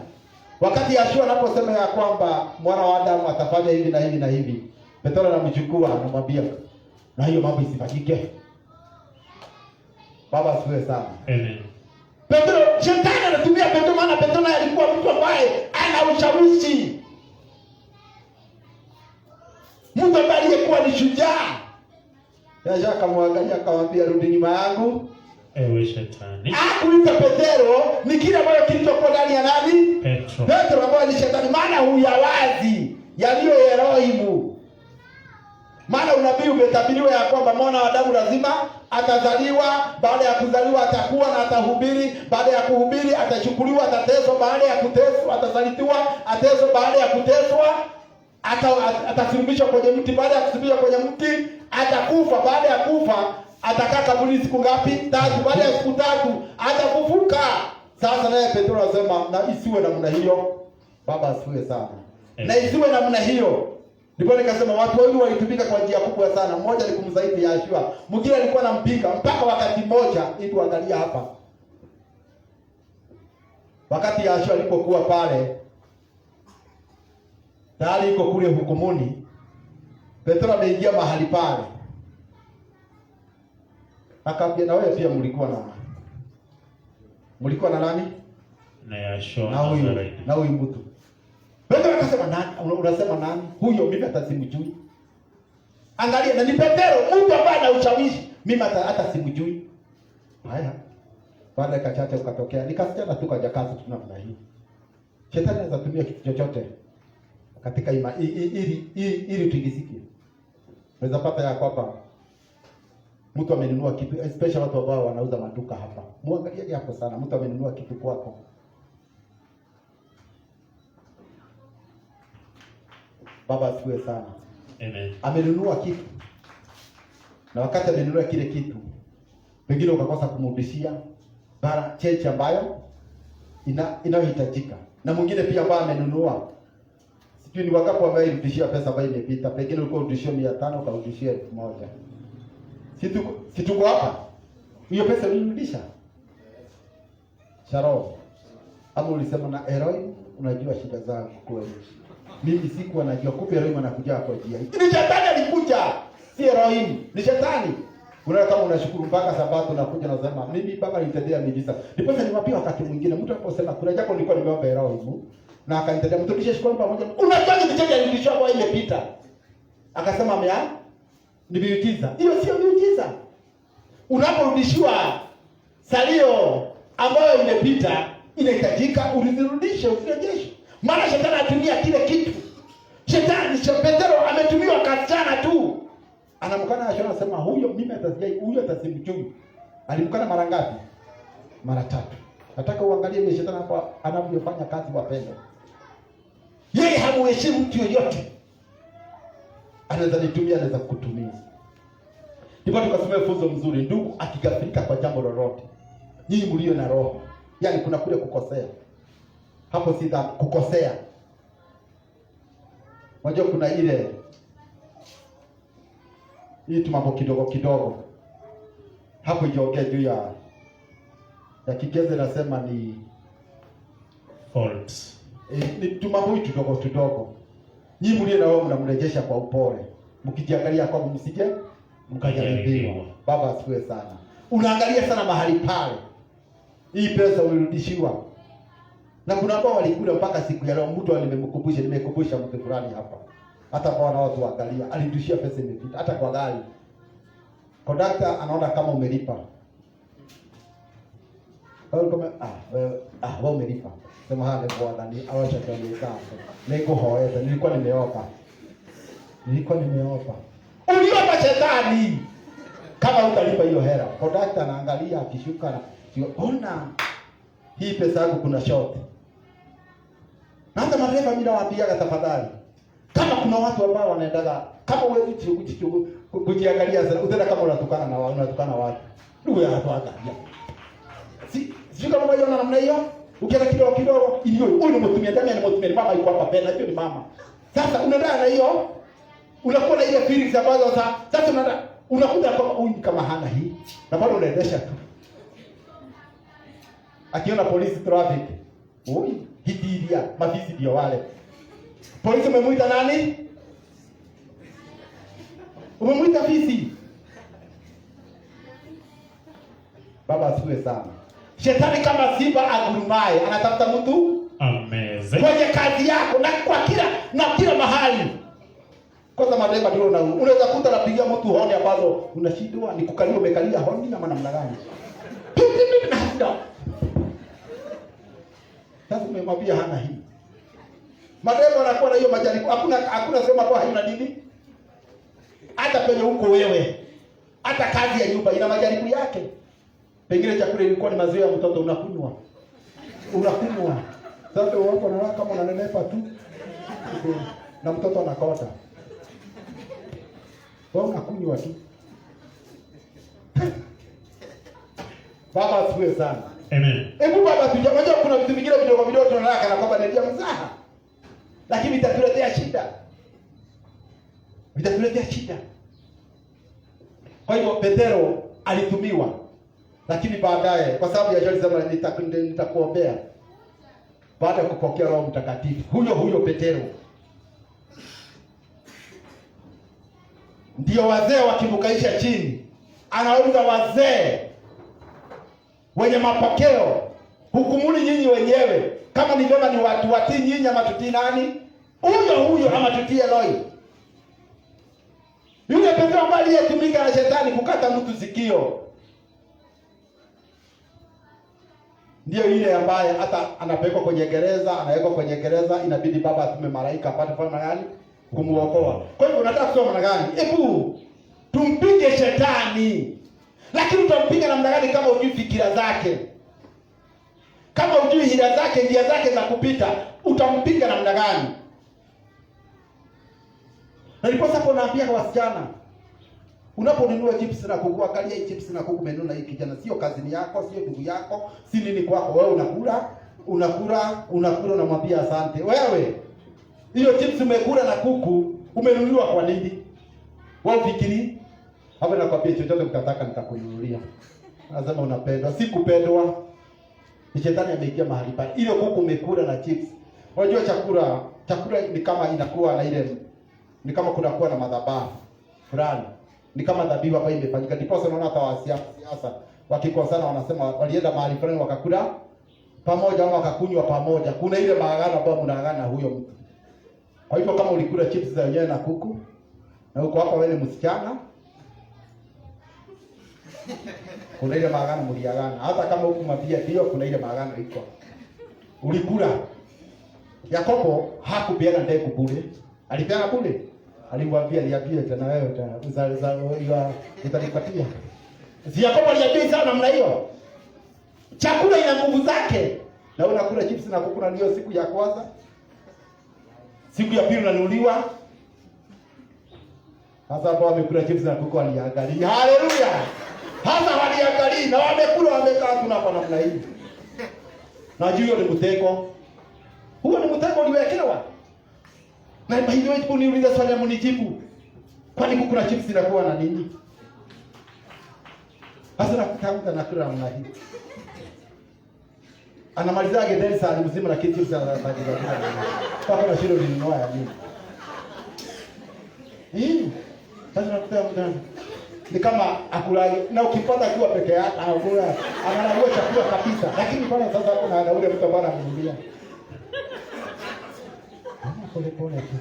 Speaker 1: Wakati Yashua anaposema ya kwamba mwana wa Adamu atafanya hivi na hivi na hivi, Petro anamchukua anamwambia, na hiyo mambo isifanyike. Baba asifiwe sana.
Speaker 2: Amen.
Speaker 1: Petro, shetani anatumia Petro, maana Petro naye alikuwa mtu ambaye ana ushawishi. Mtu ambaye alikuwa ni shujaa. Yashua akamwangalia akamwambia, rudi nyuma yangu,
Speaker 2: ewe shetani.
Speaker 1: Hakuita Petro, ni kile ambacho kilichokuwa ndani ya nani? Petro ambaye ni shetani, maana huyawazi yaliyo Elohimu. Maana unabii umetabiriwa ya kwamba mwana wa Adamu lazima atazaliwa, baada ya kuzaliwa atakuwa na atahubiri, baada ya kuhubiri atachukuliwa, atateswa, baada ya kuteswa atasalitiwa, ateswa, baada ya kuteswa atasulubishwa kwenye mti, baada ya kusulubishwa kwenye mti atakufa, baada ya kufa atakaa kaburini siku ngapi? 3. Baada ya siku 3 atafufuka. Sasa naye Petro anasema na isiwe namna hiyo. Baba asifiwe sana. Na isiwe namna hiyo. Ndipo nikasema watu wawili walitumika kwa njia kubwa sana. Mmoja ni kumsaliti Yashua, mwingine alikuwa anampinga mpaka wakati mmoja. Ili angalia hapa. Wakati Yashua alipokuwa pale, tayari yuko kule hukumuni, Petro ameingia mahali pale. Akaambia, na wewe pia mlikuwa na nani?
Speaker 2: Na Yashua
Speaker 1: na huyu mtu. Petro akasema, nani? Unasema nani? Huyo mimi hata simjui. Angalia, na ni Petro, mtu ambaye ana ushawishi. Mimi hata simjui. Haya. Baada ya chache ukatokea. Nikasikia tu kajakazi tunamna hii. Shetani anaweza tumia kitu chochote katika ili tuingizike. Unaweza pata ya kwamba mtu amenunua kitu, especially watu ambao wanauza maduka hapa. Muangalie hapo sana, mtu amenunua kitu kwako. Baba asifiwe sana.
Speaker 2: Amen.
Speaker 1: Amenunua kitu. Na wakati amenunua kile kitu, pengine ukakosa kumrudishia bara cheche ambayo inayohitajika. Na mwingine pia ambaye amenunua, sijui ni wakapo ambaye irudishia pesa ambayo imepita, pengine ulikuwa urudishia 500 ukarudishia 1000. Situko hapa. Hiyo pesa ulirudisha. Sharo. Hapo ulisema na heroin, unajua shida zangu kweli. Mimi sikuwa najua kumbe heroin anakuja kwa njia hii. Ni shetani alikuja. Si heroin, ni shetani. Unaona kama unashukuru mpaka sabato unakuja na unasema mimi baba nitendea miujiza. Ndipo nilimwambia wakati mwingine mtu anaposema kuna jambo nilikuwa nimeomba heroin na akanitendea mtu kisha shukrani pamoja. Unajua ni kitendo alirudishwa kwa imepita. Akasema ni miujiza. Hiyo sio miujiza. Unaporudishiwa salio ambayo imepita, inahitajika urudishe, usirejeshe. Maana shetani anatumia kile kitu. Shetani Petro ametumiwa kasichana tu. Anamkana Yashua anasema huyo mimi huyo atasimjui. Alimkana mara ngapi? Mara 3. Nataka uangalie ni shetani hapa anavyofanya kazi wapendwa. Yeye hamuheshimu mtu yoyote. Anaweza nitumia, anaweza kukutumia. Ndipo tukasomea funzo mzuri, ndugu akigafirika kwa jambo lolote. Nyinyi mlio na roho. Yaani kuna kule kukosea. Hapo si kukosea. Unajua kuna ile hii mambo kidogo. Hapo ikiongea juu ya Kigeze nasema ni
Speaker 2: faults.
Speaker 1: Ni tumambo kidogo. Nyinyi mlio na roho mnamrejesha kwa upole. Mkijiangalia kwa msije mkajaribiwa. Baba asifiwe sana. Unaangalia sana mahali pale. Hii pesa ulirudishiwa. Na kuna ambao walikula mpaka siku ya leo, mtu nimekumbusha mtu fulani hapa. Hata kwa watu waangalia, alirudishia pesa imepita hata kwa gari. Kondakta anaona kama umelipa. Au kama wewe umelipa. Sema hale bwana ni awacha tueleza. Nego hoeza, nilikuwa nimeomba. Uliomba shetani. Kama utalipa hiyo hela. Kondakta anaangalia akishuka na ona hii pesa yangu kuna short. Na hata madereva mimi nawaambia tafadhali. Kama kuna watu ambao wanaendaga kama wewe kujiangalia sana utaenda kama unatukana watu. Ndugu ya watu angalia. Si kama wewe unaona namna hiyo, ukienda kidogo hiyo huyu mtumia ndani ya mtumia mama yuko hapa pena hiyo ni mama. Sasa unaenda na hiyo unakuwa na ile feelings ambazo sasa unakuta kama huyu kama hana hii na bado unaendesha tu. Akiona polisi traffic, hidiria, mafisi ndio wale. Polisi umemuita nani? Umemuita fisi. Baba asifiwe sana. Shetani kama simba agurumaye, anatafuta mtu
Speaker 2: ameze
Speaker 1: kwenye kazi yako na kila mahali. Kwanza madereva ndio unaweza kuta napigia mtu honi ambazo unashindwa ni kukalia umekalia honi na namna gani. Sasa umemwambia hana hii. Madereva wanakuwa na hiyo majaribu. Hakuna sema kwa haina nini? Hata penye huko wewe. Hata kazi ya nyumba ina majaribu yake. Pengine chakula ilikuwa ni maziwa ya mtoto unakunywa. Sasa wako na kama unanenepa tu. Na mtoto anakota. Wewe unakunywa tu. Baba asifiwe sana.
Speaker 2: Amen.
Speaker 1: Hebu baba tujamajua kuna vitu vingine vidogo tunaona kana kwamba ndio mzaha. Lakini vitatuletea shida. Kwa hivyo Petro alitumiwa. Lakini baadaye kwa sababu ya Yesu sema nitakuombea. Baada ya kupokea Roho Mtakatifu, huyo Petro ndio wazee wakimkaisha chini, anauliza wazee wenye mapokeo, hukumuni nyinyi wenyewe kama ni vyema ni watu watii nyinyi ama tutii nani? Huyo ama tutii Eloi? Yule Petro ambaye aliyetumika na shetani kukata mtu sikio, ndio ile ambaye hata anapelekwa kwenye gereza, anawekwa kwenye gereza, inabidi baba atume malaika apate kufanya gani? Kumuokoa. Kwa hivyo unataka kusoma namna gani? Hebu tumpige shetani. Lakini utampiga namna gani kama hujui fikira zake? Kama hujui hila zake, njia zake za kupita, utampiga namna gani? Na ndipo sasa naambia kwa wasichana, unaponunua chips na kuku, angalia hii chips na kuku menuna hii kijana, sio kazini yako, sio ndugu yako, si nini kwako. Wewe unakula unamwambia asante. Wewe hiyo chips umekula na kuku umenunua kwa nini? Wewe fikiri hapo, nakwambia chochote mtataka nitakununulia. Lazima unapendwa, si kupendwa. Ni shetani ameingia mahali pale. Ile kuku umekula na chips. Unajua chakula ni kama inakuwa na ile, ni kama kunakuwa na madhabahu fulani. Ni kama dhabihu ambayo imefanyika. Ndipo unaona hata wasiasa wakikosana wanasema walienda mahali fulani wakakula pamoja ama wakakunywa pamoja. Kuna ile maagano ambayo mnaagana huyo mtu. Kwa hivyo kama ulikula chips za wenyewe na kuku na uko hapa wewe msichana, kuna ile maagano mliagana. Hata kama huku mapia ndio kuna ile maagano iko. Ulikula. Yakobo hakupeana ndege bure. Alipeana bure. Alimwambia niambie tena wewe tena utanipatia. Si Yakobo aliambia sana namna hiyo. Chakula ina nguvu zake. Na unakula chips na kuku na ndio siku ya kwanza. Siku ya pili unanuliwa. Sasa ambao wamekula chips na kuku waliangalia. Haleluya! Hasa waliangalia na wamekula wamekaa kuna kwa namna hii. Na hiyo ni mtego. Huo ni mtego uliwekewa. Na hiyo ipo niuliza swali mnijibu. Kwani kuku na chips inakuwa na nini? Hasa nakutafuta na kula namna hii. Anamaliza gedeni saa mzima na chips anatajia. Paka na shiro lininoa ya nini? Sasa nakuta ni kama akula na ukipata akiwa peke yake ananunua chakula kabisa, lakini pale sasa kuna ule mtu ambaye anamnunulia pole tu.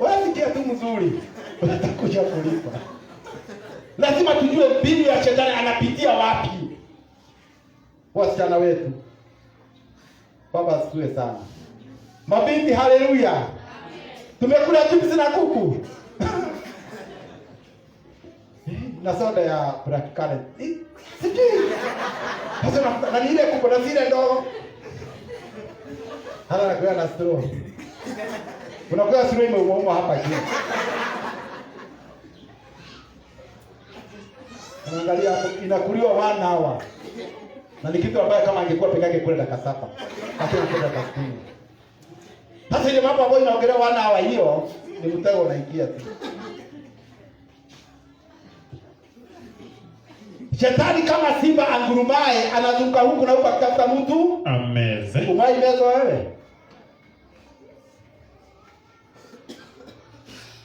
Speaker 1: Wewe sikia tu mzuri, utakuja kulipa. Lazima tujue mbinu ya shetani anapitia wapi. Wasichana wetu, baba asifiwe sana. Mabinti, haleluya. Tumekula chips na kuku. Na soda ya black currant. Sijui. Sasa na ile kuku na zile ndogo. Hala na kwa na straw. Unakuwa straw imeumwa hapa chini. Angalia hapo inakuliwa 1 hour. Na ni kitu ambayo kama angekuwa peke yake kule dakika 7. Hata ingekuwa dakika 10. Sasa ile mambo ambayo inaongelea 1 hour hiyo ni mtego unaingia tu. Shetani kama simba angurumaye anazunguka huku na huku akitafuta mtu ameze. Umai mezo wewe.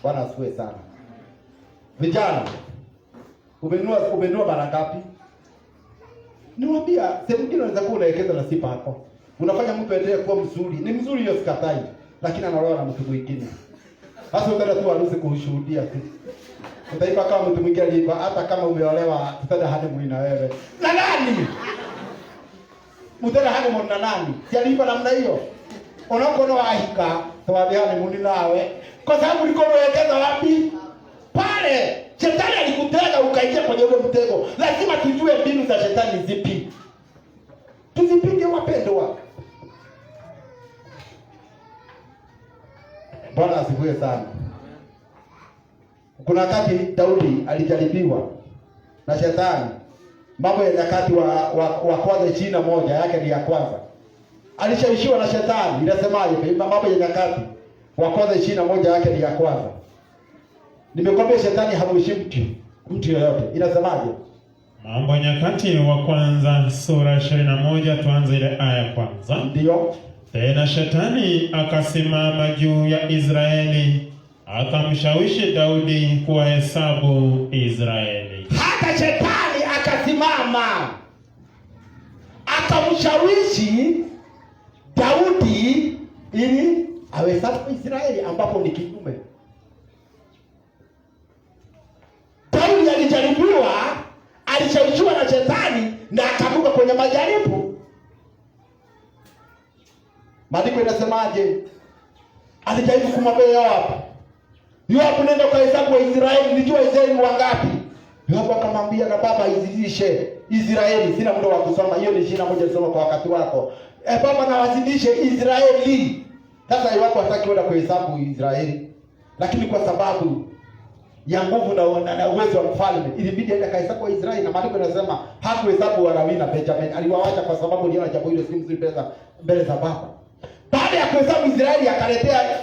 Speaker 1: Bwana asifiwe sana. Vijana, umenunua mara ngapi? Niwaambia, sehemu nyingine unaweza kuwa unaelekeza na sipa hapo. Unafanya mtu aendelee kuwa mzuri. Ni mzuri hiyo sikatai, lakini analoa na mtu mwingine. Hasa utaenda tu harusi kushuhudia tu. Utaipa kama mtu mwingine alipa, hata kama umeolewa tutaenda honeymoon na wewe. Na nani? Mutaenda honeymoon na nani? Si alipa namna hiyo. Unakono ahika, tuwaambia honeymoon nawe. Kwa sababu uliko umewekeza wapi? Pale. Shetani alikutega ukaingia kwenye ule mtego. Lazima tujue mbinu za shetani zipi. Tuzipige wapendwa. Bwana asifiwe sana. Kuna wakati Daudi alijaribiwa na shetani. Mambo ya Nyakati wa kwanza 21 yake ni ya kwanza. Alishawishiwa na shetani. Inasemaje? Mambo ya Nyakati wa kwanza 21 yake ni ya kwanza. Nimekwambia shetani hamheshimu mtu yoyote. Inasemaje?
Speaker 2: Mambo ya Nyakati wa kwanza sura 21, tuanze ile aya ya kwanza.
Speaker 1: Ndio.
Speaker 2: Tena shetani akasimama juu ya Israeli akamshawishi Daudi kuwahesabu Israeli.
Speaker 1: Hata shetani akasimama akamshawishi Daudi ili ahesabu Israeli, ambapo ni kinyume. Daudi alijaribiwa, alishawishiwa na shetani na akaanguka kwenye majaribu. Maandiko inasemaje? Alijaribu kumwambia Yoabu, nenda ukahesabu wa Israeli, nijua Israeli wangapi. Yoabu akamwambia, na baba izidishe Israeli. Sina muda wa kusoma, hiyo ni 21 nisoma kwa wakati wako. Baba na wazidishe Israeli. Sasa Yoabu hataki kwenda kuhesabu Israeli, lakini kwa sababu ya nguvu na uwezo wa mfalme ilibidi aende kahesabu wa Israeli. Na maandiko yanasema hakuhesabu Walawi na Benjamin, aliwaacha kwa sababu aliona jambo hilo si mzuri mbele za baba. Baada ya kuhesabu Israeli akaletea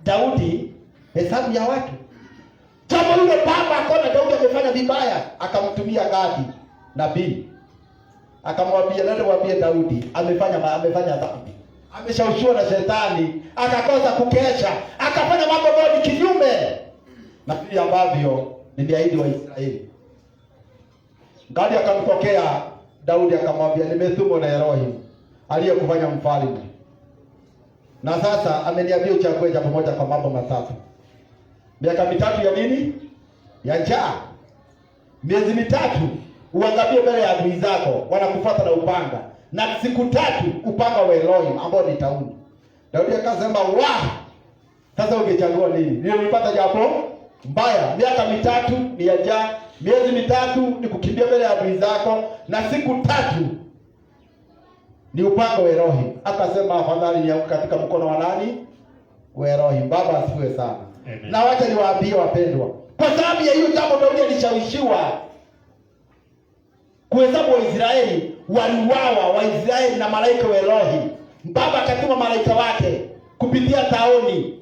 Speaker 1: Daudi hesabu ya watu. Jambo hilo baba akaona Daudi amefanya vibaya, akamtumia Gadi nabii, akamwambia nenda mwambie Daudi amefanya dhambi, ameshawishiwa na shetani, akakosa kukesha, akafanya mambo ambayo ni kinyume na vile ambavyo niliahidi wa Israeli. Gadi akamtokea Daudi akamwambia, nimetumwa na Elohim aliyekufanya mfalme, na sasa ameniambia uchague jambo moja kwa mambo matatu: miaka 3 ya nini? Ya njaa, miezi 3 uangamie mbele ya adui zako wanakufuata na upanga, na siku 3 upanga wa Elohim ambao ni tauni. Daudi akasema, sasa ungechagua nini? Nilipata jambo mbaya. Miaka 3 ni ya njaa, miezi 3 ni kukimbia mbele ya adui zako, na siku 3 ni upanga wa Elohim. Akasema afadhali nianguke katika mkono wa nani? Wa Elohim. Baba asifiwe sana. Amen. Na wacha niwaambie wapendwa, kwa sababu ya hiyo jambo Daudi alishawishiwa kuhesabu Waisraeli. Waliuawa Waisraeli na malaika wa Elohim. Baba akatuma malaika wake kupitia tauni.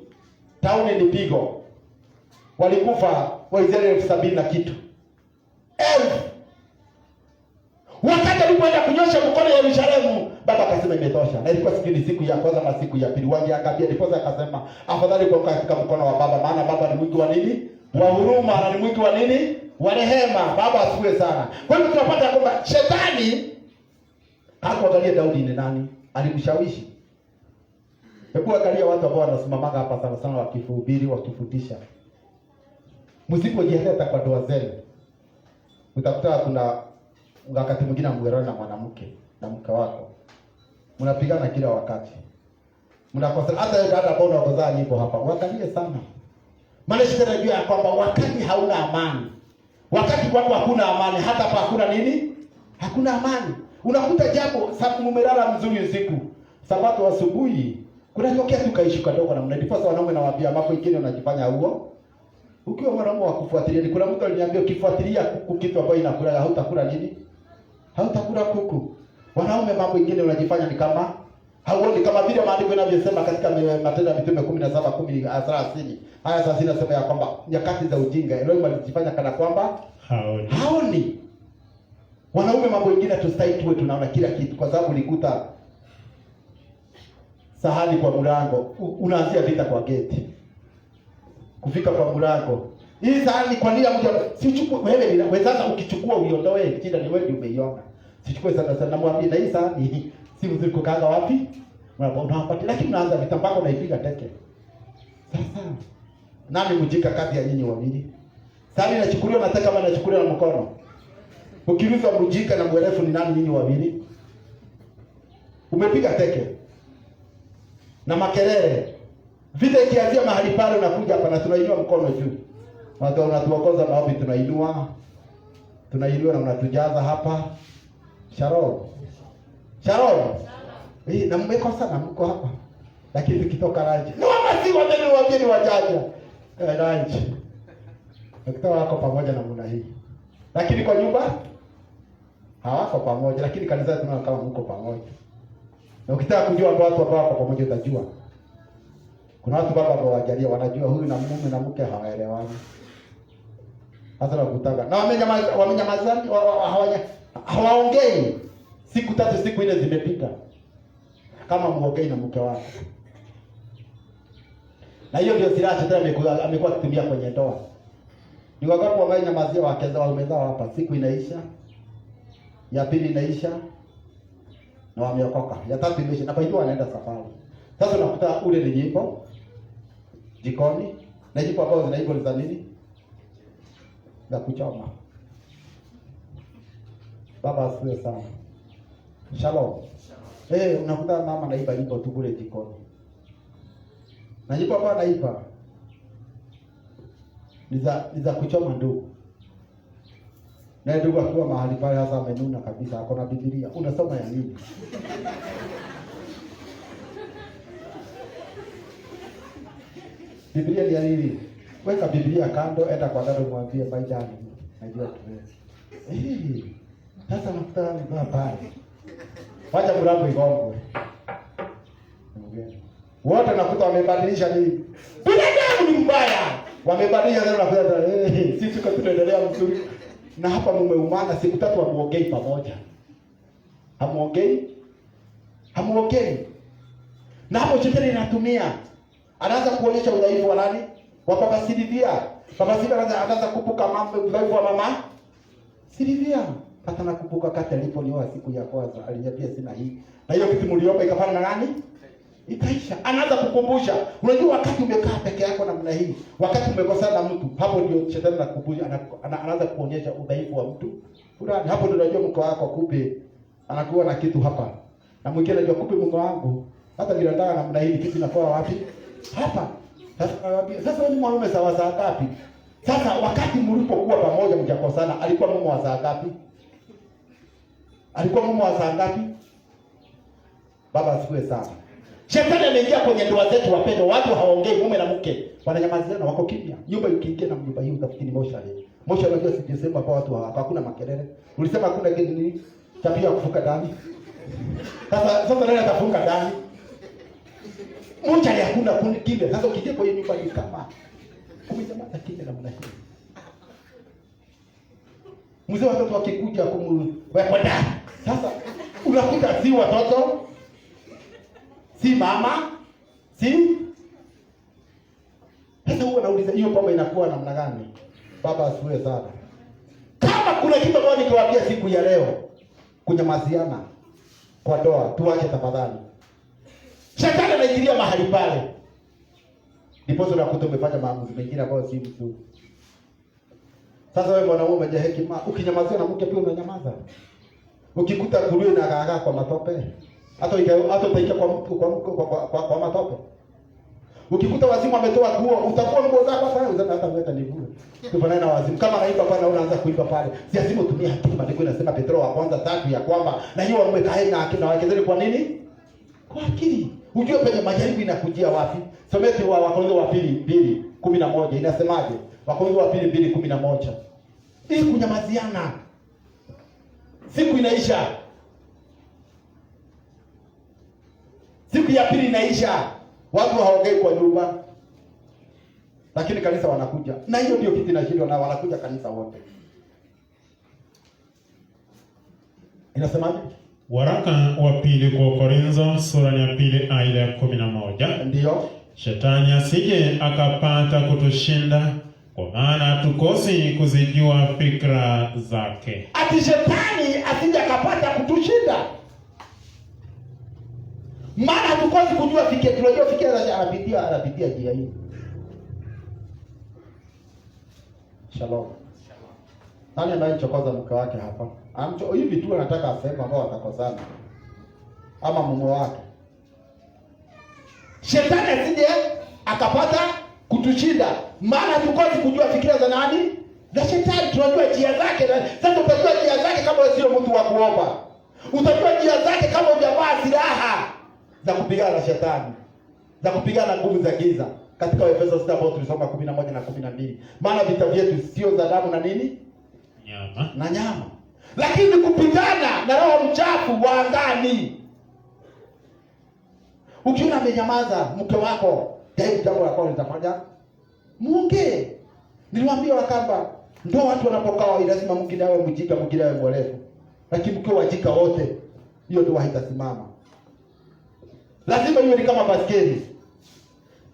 Speaker 1: Tauni ni pigo. Walikufa Waisraeli 70 na kitu. Wakati alipoenda kunyosha mkono Yerusalemu, baba akasema imetosha. Na ilikuwa siku ya kwanza na siku ya pili. Wangi akabia ndipo akasema afadhali kwa katika mkono wa baba, maana baba ni mwingi wa nini? Wa huruma, na ni mwingi wa nini? Wa rehema. Baba asifiwe sana. Kwa hiyo tunapata kwamba shetani hakuangalia Daudi ni nani, alimshawishi. Hebu angalia watu ambao wanasimamaga hapa sana sana wakihubiri, wakifundisha. Msipojieleza kwa ndoa zenu, utakuta kuna wakati mwingine mgwerana na mwanamke na mke wako, mnapigana kila wakati, mnakosa. Hata yule dada ambao unakozaa nipo hapa, waangalie sana, maana sitarajia ya kwamba wakati hauna amani, wakati kwako hakuna amani, hata hapa hakuna nini? Hakuna amani. Unakuta jambo sababu mumelala mzuri usiku, Sabato asubuhi kunatokea tu kaishu kadogo na mnadipo. Sasa wanaume nawaambia mambo mengine unajifanya huo ukiwa mwanaume wa kufuatilia. Kuna mtu aliniambia ukifuatilia kuku kitu ambacho inakula hautakula nini? Hautakula kuku. Wanaume mambo mengine unajifanya ni kama hauoni, kama vile maandiko yanavyosema katika Matendo ya Mitume 17:10-30. Haya sasa inasema ya kwamba nyakati za ujinga Elohim alijifanya kana kwamba haoni. Wanaume mambo mengine tustahili tuwe tunaona kila kitu, kwa sababu nikuta sahani kwa mlango, unaanzia vita kwa geti. Kufika kwa mlango, hii sahani kwa nini mtu sichukue wewe sasa, ukichukua uiondoe, shida ni wewe umeiona. Sichukue sana namwambia, na hii sahani si mzuri kukaanga wapi? Unapata, lakini unaanza vita mpaka unaipiga teke. Sasa nani mjika kati ya nyinyi wawili? Sahani inachukuliwa na teke kama inachukuliwa na mkono? Ukiruhusu mjika na mwerefu ni nani nyinyi wawili? Umepiga teke na makelele. Vita ikianzia mahali pale unakuja hapa na tunainua mkono juu. Watu wanatuongoza maombi, tunainua na unatujaza hapa. Shalom. Na mmekosa na mko hapa. Lakini tukitoka range. Na wamasi wageni wajaja. Range. Wakitoka wako pamoja na muna hii. Lakini kwa nyumba hawako pamoja, lakini kanisa tunaona kama mko pamoja. Na ukitaka kujua watu ambao wako pamoja utajua. Kuna watu baba ambao wajalia wanajua huyu na mume na mke hawaelewani. Hata nakutaka. Na wamenyamaza, hawaongei. Siku 3 siku 4 zimepita. Kama muongei na mke wako. Na hiyo ndio silaha shetani amekuwa akitumia kwenye ndoa. Ni wakati wa nyamazia wakeza waume zao hapa, siku inaisha. Ya pili inaisha. Na wameokoka. Ya tatu imeisha na bado wanaenda safari. Sasa unakuta ule ni jiko jikoni na jiko ambao zinaibo za nini? Za kuchoma. Baba asifiwe sana. Shalom. Unakuta mama naiba jiko tu kule jikoni. Na jiko ambao naiba ni za kuchoma ndugu. Na ndugu akiwa mahali pale hasa amenuna kabisa, ako na Biblia. Unasoma ya nini? Biblia ni ya nini? Weka Biblia kando, enda kwa dada mwambie baijani. Najua tu. Sasa nakuta ni pale. Wacha mlango igongwe. Wote nakuta wamebadilisha nini? Binadamu ni mbaya. Wamebadilisha leo nakuta sisi tuko tunaendelea mzuri. Na hapa mumeumana siku 3 hamuongei pamoja. Hamuongei. Na hapo shetani anatumia. Anaanza kuonyesha udhaifu wa nani? Wa Baba Silvia. Baba Silvia anaanza kupuka mambo udhaifu wa mama Silvia. Hata nakumbuka kati aliponioa siku ya kwanza, aliniambia sina hii. Na hiyo kitu mliomba ikafanya na nani? Ikaisha. Anaanza kukumbusha. Unajua wakati umekaa peke yako namna hii, wakati umekosana na mtu, hapo ndio shetani anakukumbusha, anaanza kuonyesha udhaifu wa mtu. Fulani hapo ndio unajua mko wako kumbe anakuwa na kitu hapa. Na mwingine anajua kumbe Mungu wangu hata bila ndanga namna hii kitu inakuwa wapi? Hapa. Sasa wewe ni mwanaume sawa saa ngapi? Sasa wakati mlipokuwa pamoja mjakosana, alikuwa mume wa saa ngapi? Alikuwa mume wa saa ngapi? Baba asifiwe sana. Shetani ameingia kwenye ndoa zetu wapendwa, watu hawaongei mume na mke. Wananyamazia na wako kimya. Nyumba ikiingia na nyumba hii utafikiri moshari. Moshari unajua sijasema kwa watu hakuna makelele. Ulisema hakuna kitu nini? Tabia ya kufuka ndani. Sasa nani atafunga ndani? Moshari hakuna kundi kimya. Sasa ukija kwa hiyo nyumba ni kama kumejamaza kimya na mna hii. Mzee watoto wakikuja kumweka ndani. Sasa unakuta si watoto, si mama, si. Sasa huwa nauliza hiyo pombe inakuwa namna gani? Baba asifiwe sana. Kama kuna kitu ambacho nikiwaambia siku ya leo, kunyamaziana kwa ndoa, tuache tafadhali. Shetani anaingilia mahali pale. Ndipo unakuta umefanya maamuzi mengine ambayo si mzuri. Sasa wewe mwanaume mwenye hekima, ukinyamazia na mke pia unanyamaza. Ukikuta kuruwe na gaga kwa matope, hata utaingia kwa matope. Ukikuta wazimu ametoa nguo, utakuwa nguo zako hata hata mleta ni bure. Tufanane na wazimu. Kama anaiba pale na unaanza kuiba pale. Si lazima utumie akili, maandiko inasema Petro wa kwanza 3 ya kwamba na hiyo umekae na akili na wakezeni kwa nini? Kwa akili. Ujue penye majaribu inakujia wapi? Someti wa Wakorintho wa pili 2:11 inasemaje? Wakorintho wa pili 2:11. Hii kunyamaziana. Siku inaisha. Siku ya pili inaisha. Watu hawaongei kwa nyumba. Lakini kanisa wanakuja. Na hiyo ndio kitu kinashindwa na wanakuja kanisa wote. Inasemaje?
Speaker 2: Waraka wa pili kwa Korintho sura ya 2 aya ya 11.
Speaker 1: Ndio.
Speaker 2: Shetani asije akapata kutushinda, kwa maana hatukosi kuzijua fikra zake.
Speaker 1: Ati shetani asije akapata kutushinda. Maana hatukosi kujua fikra, tunajua fikra za anapitia njia hii. Shalom. Nani anayechokoza mke wake hapa? Hivi tu anataka asema ambao watakosana. Ama mume wake. Shetani asije akapata kutushinda. Maana hatukosi kujua fikra za nani? Za shetani. Tunajua njia zake. Sasa utajua njia zake kama wewe sio mtu wa kuomba. Utajua njia zake kama hujavaa silaha za kupigana na shetani. Za kupigana na nguvu za giza. Katika Efeso 6 ambao tulisoma 11 na 12. Maana vita vyetu sio za damu na nini?
Speaker 2: Nyama.
Speaker 1: Na nyama. Lakini kupigana na roho mchafu wa angani. Ukiona amenyamaza mke wako, tayari jambo la kwanza litafanya muongee. Niliwaambia wakamba ndio watu wanapokaa lazima mwingine awe mjinga, mwingine awe mwerevu. Lakini mkiwa wajika wote, hiyo ndio haitasimama. Lazima iwe ni kama baskeli.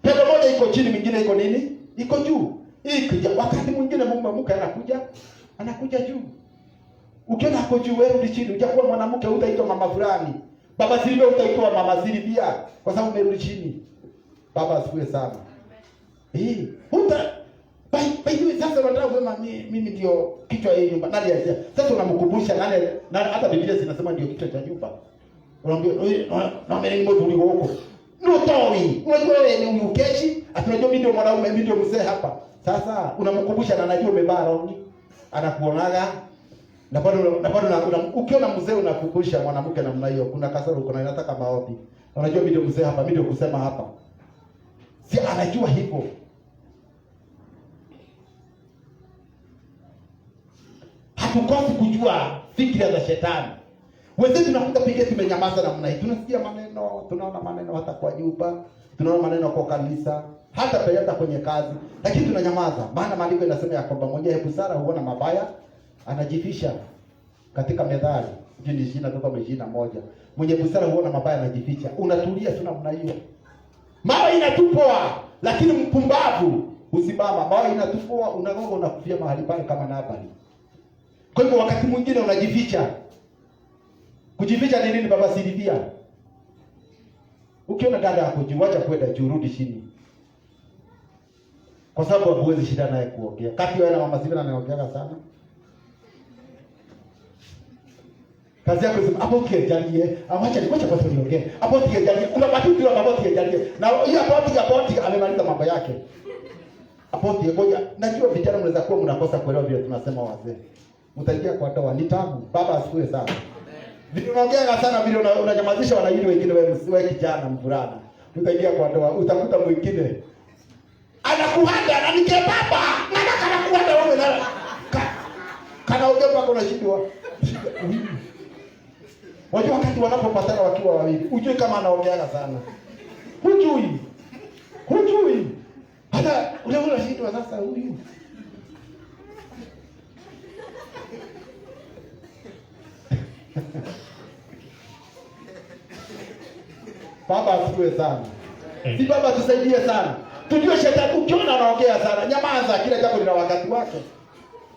Speaker 1: Pendo moja iko chini, mwingine iko nini? Iko juu. Wakati mwingine mke anakuja juu. Ukiona hapo juu, wewe rudi chini. Ujakuwa mwanamke utaitwa mama fulani. Baba Silvia utaitwa mama Silvia kwa sababu umerudi chini. Baba asifiwe sana. Sasa unataka kusema mimi ndio kichwa ya nyumba. Nani aje? Sasa unamkumbusha nani hata Biblia zinasema ndio kichwa cha nyumba. Unaambia na mimi ni mtu huko. No towi. Unajua wewe ni ukeshi, atunajua mimi ndio mwanaume, mimi ndio mzee hapa. Sasa unamkumbusha na anajua umevaa rongi. Anakuonaga na bado ukiona mzee unakukumbusha mwanamke namna hiyo, kuna kasoro uko na inataka maombi. Unajua mimi ndio mzee hapa, mimi ndio kusema hapa. Si anajua hivyo. Hatukosi kujua fikra za shetani. Wewe tunakuta pekee tumenyamaza namna hii. Tunasikia maneno, tunaona maneno hata kwa nyumba, tunaona maneno kwa kanisa, hata peleka kwenye kazi, lakini tunanyamaza. Maana maandiko yanasema ya kwamba mwenye busara huona mabaya, anajifisha. Katika Methali 20:21. Mwenye busara huona mabaya, anajificha. Unatulia tu namna hiyo. Mawe inatupwa, lakini mpumbavu usimama. Mawe inatupwa, unagonga, unakufia mahali pale kama Nabali. Kwa hivyo wakati mwingine unajificha. Kujificha ni nini baba Silvia? Ukiona dada yako juu, acha kwenda juu, rudi chini. Kwa sababu huwezi shida naye kuongea. Kati wewe na mama Silvia anaongea sana. Kazi yako sema hapo kijalie, acha nikocha kwa niongee. Hapo kijalie, unabaki tu hapo kijalie. Na hiyo hapo amemaliza mambo yake. Hapo ngoja, najua vijana mnaweza kuwa mnakosa kuelewa vile tunasema wazee. Mtaingia kwa ndoa ni tabu. Baba asifiwe sana. Vile unaongea sana vile unanyamazisha wanaili wengine, wewe kijana mvulana. Utaingia kwa ndoa, utakuta mwingine anakuhanda na nike baba, kana kuhanda wewe na kana ugepa kuna shida. Wajua wakati wanapopatana wakiwa wawili, ujue kama anaongea sana. Hujui. Hata ule shida sasa huyu. Baba asifiwe sana. Si baba tusaidie sana. Tujue shetani ukiona anaongea sana, nyamaza, kila jambo lina wakati wake.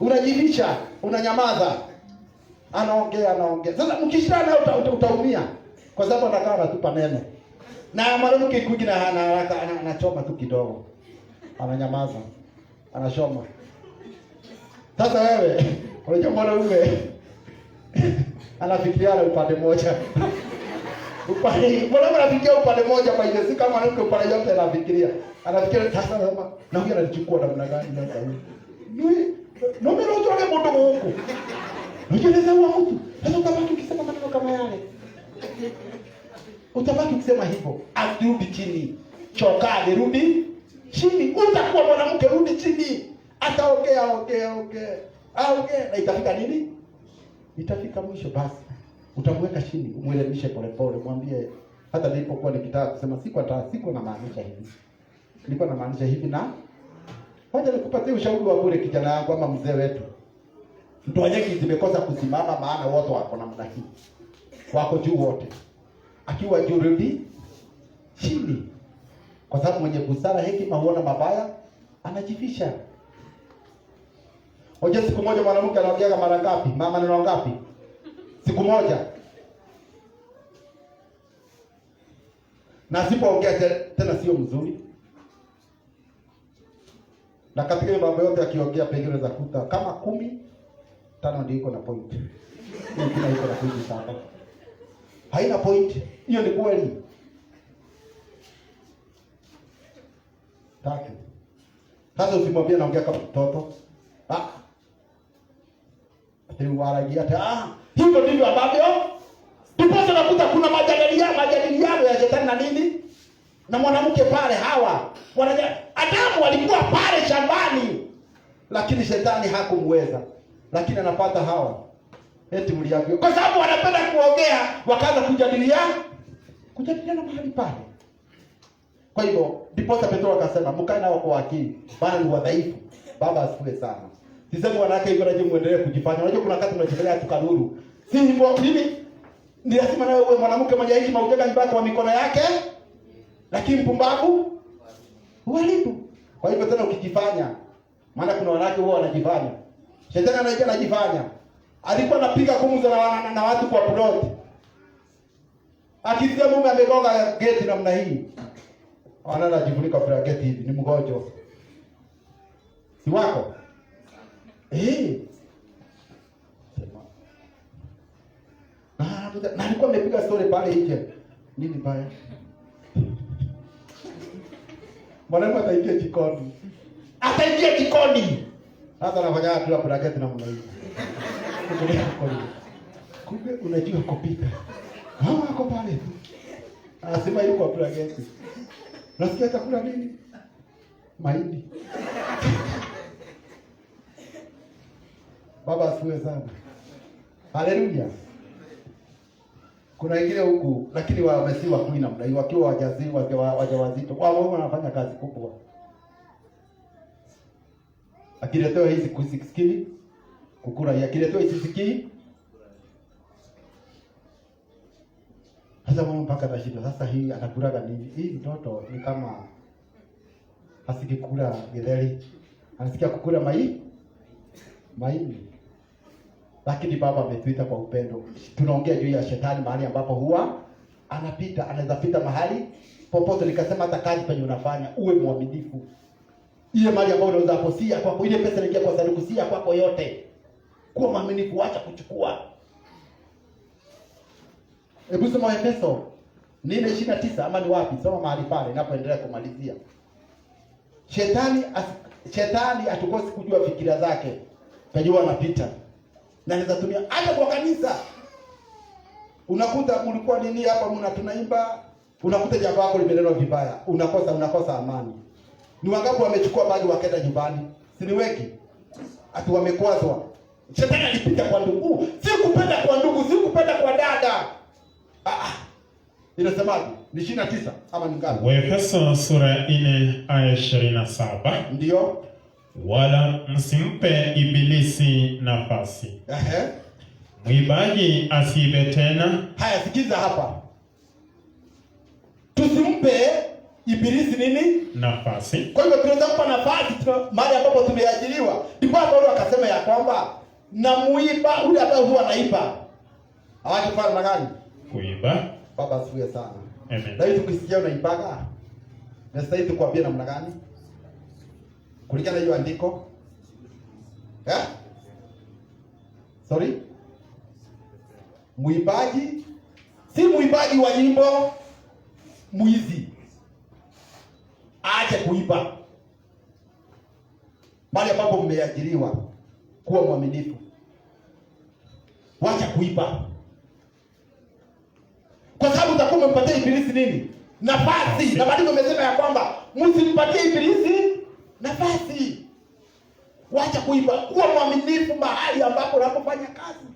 Speaker 1: Unajificha, unanyamaza. Anaongea. Sasa mkishindana naye utaumia. Kwa sababu anakaa anatupa neno. Na mwanamke kwingine hana haraka, anachoma tu kidogo. Ananyamaza. Anashoma. Sasa wewe, unajua mwanaume anafikiria upande moja. Mbona anafikiria upande moja kwa ile, si kama mwanamke upande yote anafikiria. Anafikiria sasa kama na huyu anachukua namna gani sasa huyu. Ndio mimi ndio ndio mtu huko. Unajua huwa mtu. Sasa utabaki ukisema maneno kama yale. Utabaki ukisema hivyo. Arudi chini. Choka, rudi chini. Utakuwa mwanamke, rudi chini. Ataongea. Na itafika nini? Itafika mwisho basi. Utamweka chini, umwelimishe polepole, mwambie hata nilipokuwa nikitaka kusema siko na maanisha hivi. Nilikuwa na maanisha hivi na hoja nikupatie ushauri wa bure kijana wangu ama mzee wetu. Ndoa nyingi zimekosa kusimama maana wote wako namna hii. Wako juu wote. Akiwa juu rudi chini. Kwa sababu mwenye busara, hekima huona mabaya, anajifisha. Hoja siku moja mwanamke anaongea mara ngapi? Mama neno ngapi? Siku moja. Na asipoongea tena sio mzuri. Na katika mambo yote akiongea pengine unaweza kuta kama 10, 5 ndio iko na point. Hiyo iko na point saba. Haina point. Hiyo ni kweli. 3. Sasa usimwambie naongea kama mtoto. Hivyo ndivyo ambavyo tuposa nakuta kuna majadiliano ya shetani na nini? Na mwanamke pale Hawa. Adamu walikuwa pale shambani. Lakini shetani hakumweza. Lakini anapata Hawa. Eti mliambiwa. Kwa sababu wanapenda kuongea, wakaanza kujadiliana mahali pale. Kwa hivyo, ndiposa Petro akasema, mkae nao kwa akili, maana ni wadhaifu. Baba asifiwe sana. Sisemi wanawake hivyo na muendelee kujifanya. Unajua kuna wakati mnajifelea tukaruru. Si hivyo mimi ni lazima nawe uwe mwanamke mwenye hekima, ujenga nyumba kwa mikono yake. Lakini mpumbavu Uharibu. Kwa hivyo tena ukijifanya, maana kuna wanawake huwa wanajifanya. Shetani anaje anajifanya. Alikuwa anapiga gumzo na watu kwa plot. Akisikia mume amegonga geti namna hii. Anajifunika kwa geti hivi, ni mgonjwa. Si wako? Na alikuwa amepiga story pale nje. Nini baya? Mwanamke ataingia jikoni. Ataingia jikoni. Hata anafanya watu wa bracket na mnaishi. Kumbe unajua kupika. Hawa wako pale. Anasema yuko bracket. Nasikia chakula nini? Mahindi. Baba asiwe sana. Haleluya. Kuna wengine huku lakini wamesiwa kuina mdai wakiwa wajawazito. Wao wanafanya kazi kubwa. Akiletewa hizi kusikii kukura, akiletewa hizi sikii. Sasa mwana mpaka tashinda. Sasa hii anakulaga nini? Hii mtoto ni kama asikikula githeri. Anasikia kukula maini. Lakini baba ametuita kwa upendo. Tunaongea juu ya shetani mahali ambapo huwa anapita, anaweza pita mahali popote. Nikasema hata kazi penye unafanya uwe mwaminifu. Ile mali ambayo unaweza kusia kwako, ile pesa ingia kwa sanduku sia kwako yote. Kuwa mwaminifu, acha kuchukua. Hebu soma Efeso 4:29 ama ni wapi? Soma mahali pale ninapoendelea kumalizia. Shetani hatukosi kujua fikira zake. Kajua anapita. Na anaweza tumia hata kwa kanisa. Unakuta mlikuwa nini hapa tunaimba, unakuta jambo lako limenenwa vibaya. Unakosa amani. Ni wangapi wamechukua bagi wakaenda nyumbani? Si ni wengi? Ati wamekwazwa. Shetani alipita kwa ndugu. Si kupenda kwa ndugu, si kupenda kwa dada. Inasemaje? Ni 29 ama ni ngapi?
Speaker 2: Waefeso sura ya 4 aya 27.
Speaker 1: Ndio.
Speaker 2: Wala msimpe ibilisi nafasi. Mwibaji asiibe tena.
Speaker 1: Haya, sikiza hapa. Tusimpe ibilisi nini?
Speaker 2: Nafasi.
Speaker 1: Kwa hivyo tunaweza kumpa nafasi mahali ambapo tumeajiriwa. Ndipo Paulo akasema ya kwamba na muiba yule ambaye huwa anaiba. Hawatafanya na gani?
Speaker 2: Kuiba.
Speaker 1: Baba asifiwe sana.
Speaker 2: Amen.
Speaker 1: Na hiyo tukisikia unaibaga. Na sasa hivi kuambia namna gani? Kulingana hiyo andiko. Sorry? Muibaji si muibaji wa nyimbo, muizi. Aache kuiba. Mahali ambapo mmeajiriwa, kuwa mwaminifu. Wacha kuiba. Kwa sababu utakuwa umempatia ibilisi nini? Nafasi. Na maandiko yamesema ya kwamba msimpatie ibilisi nafasi. Wacha kuiba. Kuwa mwaminifu mahali ambapo unapofanya kazi.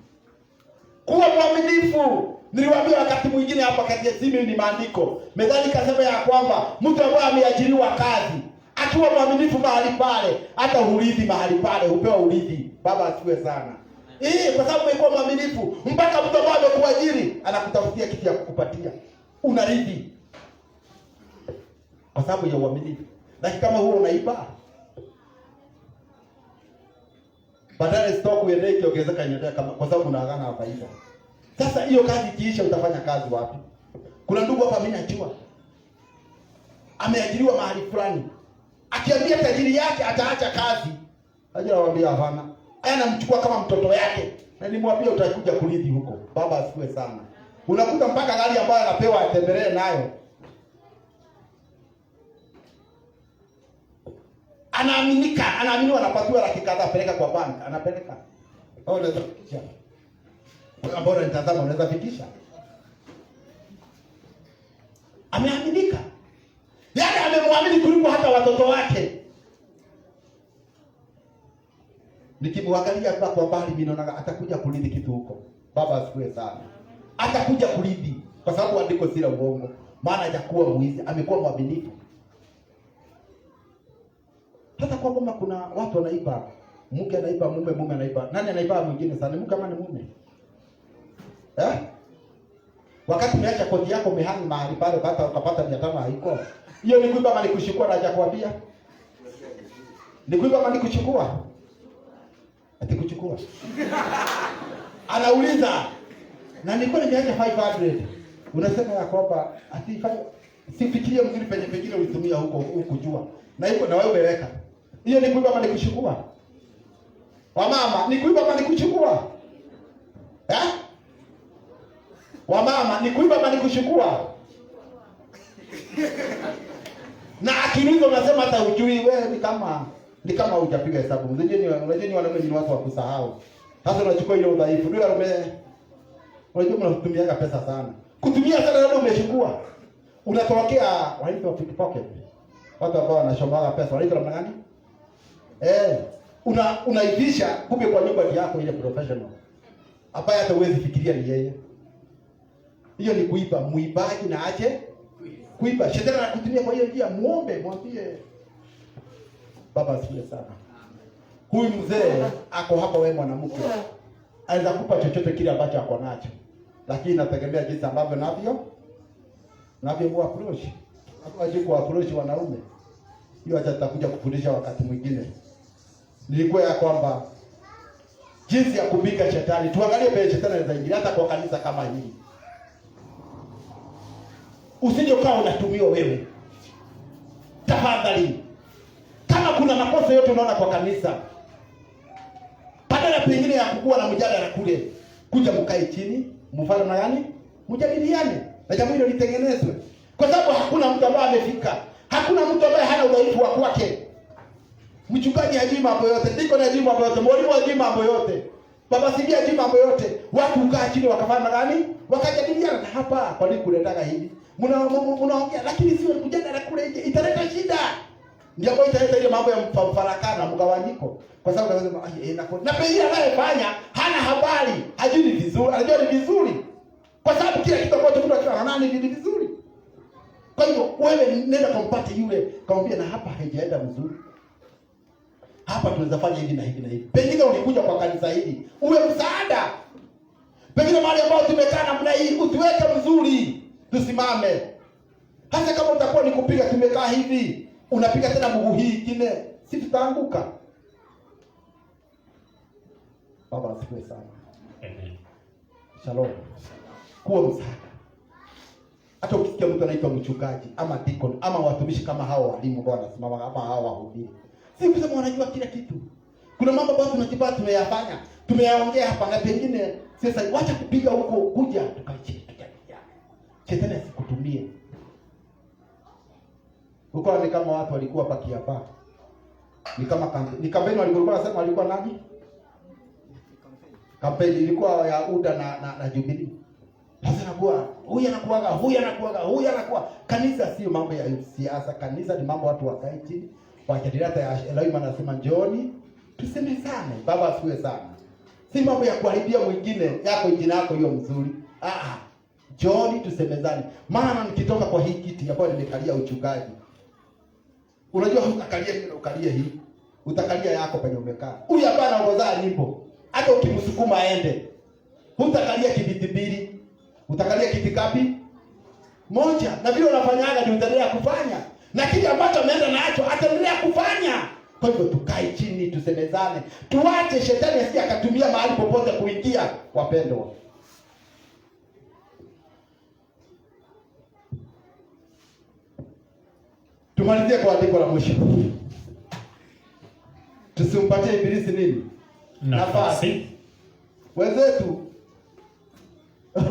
Speaker 1: Kuwa mwaminifu. Niliwaambia wakati mwingine hapa kati ya simu ni maandiko. Methali kasema ya kwamba mtu ambaye ameajiriwa kazi, akiwa mwaminifu mahali pale, hata urithi mahali pale, hupewa urithi. Baba asiwe sana. Kwa sababu umekuwa mwaminifu, mpaka mtu ambaye amekuajiri anakutafutia kitu ya kukupatia. Unarithi. Kwa sababu ya uaminifu. Lakini kama huo unaiba, badala stock uende ikiongezeka inaendelea kama kwa sababu unaagana na faida. Sasa hiyo kazi ikiisha utafanya kazi wapi? Kuna ndugu hapa mimi najua. Ameajiriwa mahali fulani. Akiambia tajiri yake ataacha kazi, ajira waambia hapana. Anamchukua kama mtoto yake. Na nimwambia utakuja kurithi huko. Baba asifiwe sana. Unakuta mpaka gari ambayo anapewa atembelee nayo. Anaaminiwa anapatiwa laki kadhaa peleka kwa bank, anapeleka. Au unaweza fikisha. Ambao unatazama unaweza fikisha. Ameaminika. Yaani amemwamini kuliko hata watoto wake. Nikimwangalia kwa mbali mimi naona atakuja kurithi kitu huko. Baba asifiwe sana. Atakuja kurithi kwa sababu andiko si la uongo. Maana hajakuwa mwizi, amekuwa mwaminifu. Hata kwa kama kuna watu wanaiba, mke anaiba mume, mume anaiba. Nani anaiba mwingine sana? Mke kama ni mume. Wakati umeacha kodi yako mehani mahali pale hata ukapata 500 haiko. Hiyo ni kuiba ama ni kuchukua? Na hajakwambia ni kuiba ama ni kuchukua? Ati kuchukua. Anauliza, na nilikuwa nimeacha 500. Unasema ya kwamba ati sifikirie mzuri pengine ulitumia huko kujua. Na hivyo na wewe umeweka. Hiyo ni kuiba ama ni kuchukua? Wamama, ni kuiba ama ni kuchukua? Wamama, ni kuiba ama ni kuchukua? Na akinizo unasema hata ujui wewe, ni kama hujapiga hesabu. Unajua ni wanaume ni watu wa kusahau. Sasa unachukua ile udhaifu. Ndio unajua mnatumiaga pesa sana. Kutumia sana ndio umechukua. Unatokea wanaitwa pickpocket. Watu ambao wanashombaga pesa wanaitwa namna gani? Unaivisha kumbe kwa nyumba yako ile professional. Hapa hata uwezi fikiria ni yeye. Hiyo ni kuiba. Muibaji na aje kuiba. Shetani anakutumia kwa hiyo njia. Muombe, mwambie Baba asifiwe sana. Huyu mzee ako hapa, wewe mwanamke. Anaweza kupa chochote kile ambacho ako nacho. Lakini inategemea jinsi ambavyo navyo approach. Hapo ajibu approach wanaume. Hiyo acha tutakuja kufundisha wakati mwingine. Nilikuwa ya kwamba jinsi ya kupika shetani. Tuangalie pale shetani anaweza ingia hata kwa kanisa kama hili. Usije ukawa unatumiwa wewe. Tafadhali. Kama kuna makosa yote unaona kwa kanisa, badala pengine ya kukua na mjadala kule, kuja mkae chini, mfano na gani? Mjadiliane. Na jambo hilo litengenezwe. Kwa sababu hakuna mtu ambaye amefika. Hakuna mtu ambaye hana udhaifu wa kwake. Mchungaji hajui mambo yote, ndiko na hajui mambo yote, mwalimu hajui mambo yote. Baba Sidia hajui mambo yote. Watu ukaa chini wakafanya gani? Wakajadiliana. Na hapa kwa nini kuletaka hivi? Mnaongea lakini sio mjadala kule nje, italeta shida. Ndio kwa italeta ile mambo ya mfarakano, mgawanyiko. Kwa sababu unasema na pengine anayefanya hana habari, hajui ni vizuri, anajua ni vizuri. Kwa sababu kila kitu ambacho mtu akiona nani ni vizuri. Kwa hiyo wewe nenda kumpata yule, kamwambia na hapa haijaenda vizuri. Hapa tunaweza fanya hivi na hivi na hivi. Pengine ulikuja kwa kanisa hili, uwe msaada. Pengine mahali ambao tumekaa namna hii, utuweke mzuri. Tusimame. Hata kama utakuwa ni kupiga tumekaa hivi, unapiga tena mguu hii kine, si tutaanguka. Baba asifiwe sana. Amen. Shalom. Kuwa msaada. Hata ukisikia mtu anaitwa mchungaji ama deacon ama watumishi kama hao walimu ambao wanasimama kama hao wahubiri, si kusema wanajua kila kitu. Kuna mambo ambayo tunajipata tumeyafanya, tumeyaongea hapa, na pengine sasa wacha kupiga huko, kuja tukae chini tujadiliane. Shetani asikutumie. Huko ni kama watu walikuwa paki hapa. Ni kampeni walikuwa wanasema walikuwa nani? Kampeni ilikuwa ya UDA na Jubilee. Sasa nakuwa huyu anakuwa. Kanisa sio mambo ya siasa. Kanisa ni mambo watu wakae chini. Wajadiliana ya Elohim anasema njooni tusemezane. Baba asifiwe sana. Si mambo ya kuharibia mwingine yako jina lako hiyo mzuri. Njooni tusemezane. Maana nikitoka kwa hii kiti ambayo nimekalia uchungaji, unajua utakalia hii na ukalia hii. Utakalia yako penye umekaa. Huyu hapa anaongoza nyimbo. Hata ukimsukuma aende, utakalia kiti mbili. Utakalia kiti kapi? Moja. Na vile unafanyaga ni utaendelea kufanya. Na kile ambacho ameenda nacho ataendelea kufanya. Kwa hivyo tukae chini tusemezane. Tuache shetani asije akatumia mahali popote kuingia, wapendwa. Tumalizie kwa andiko la mwisho. Tusimpatie ibilisi nini? Nafasi. Wenzetu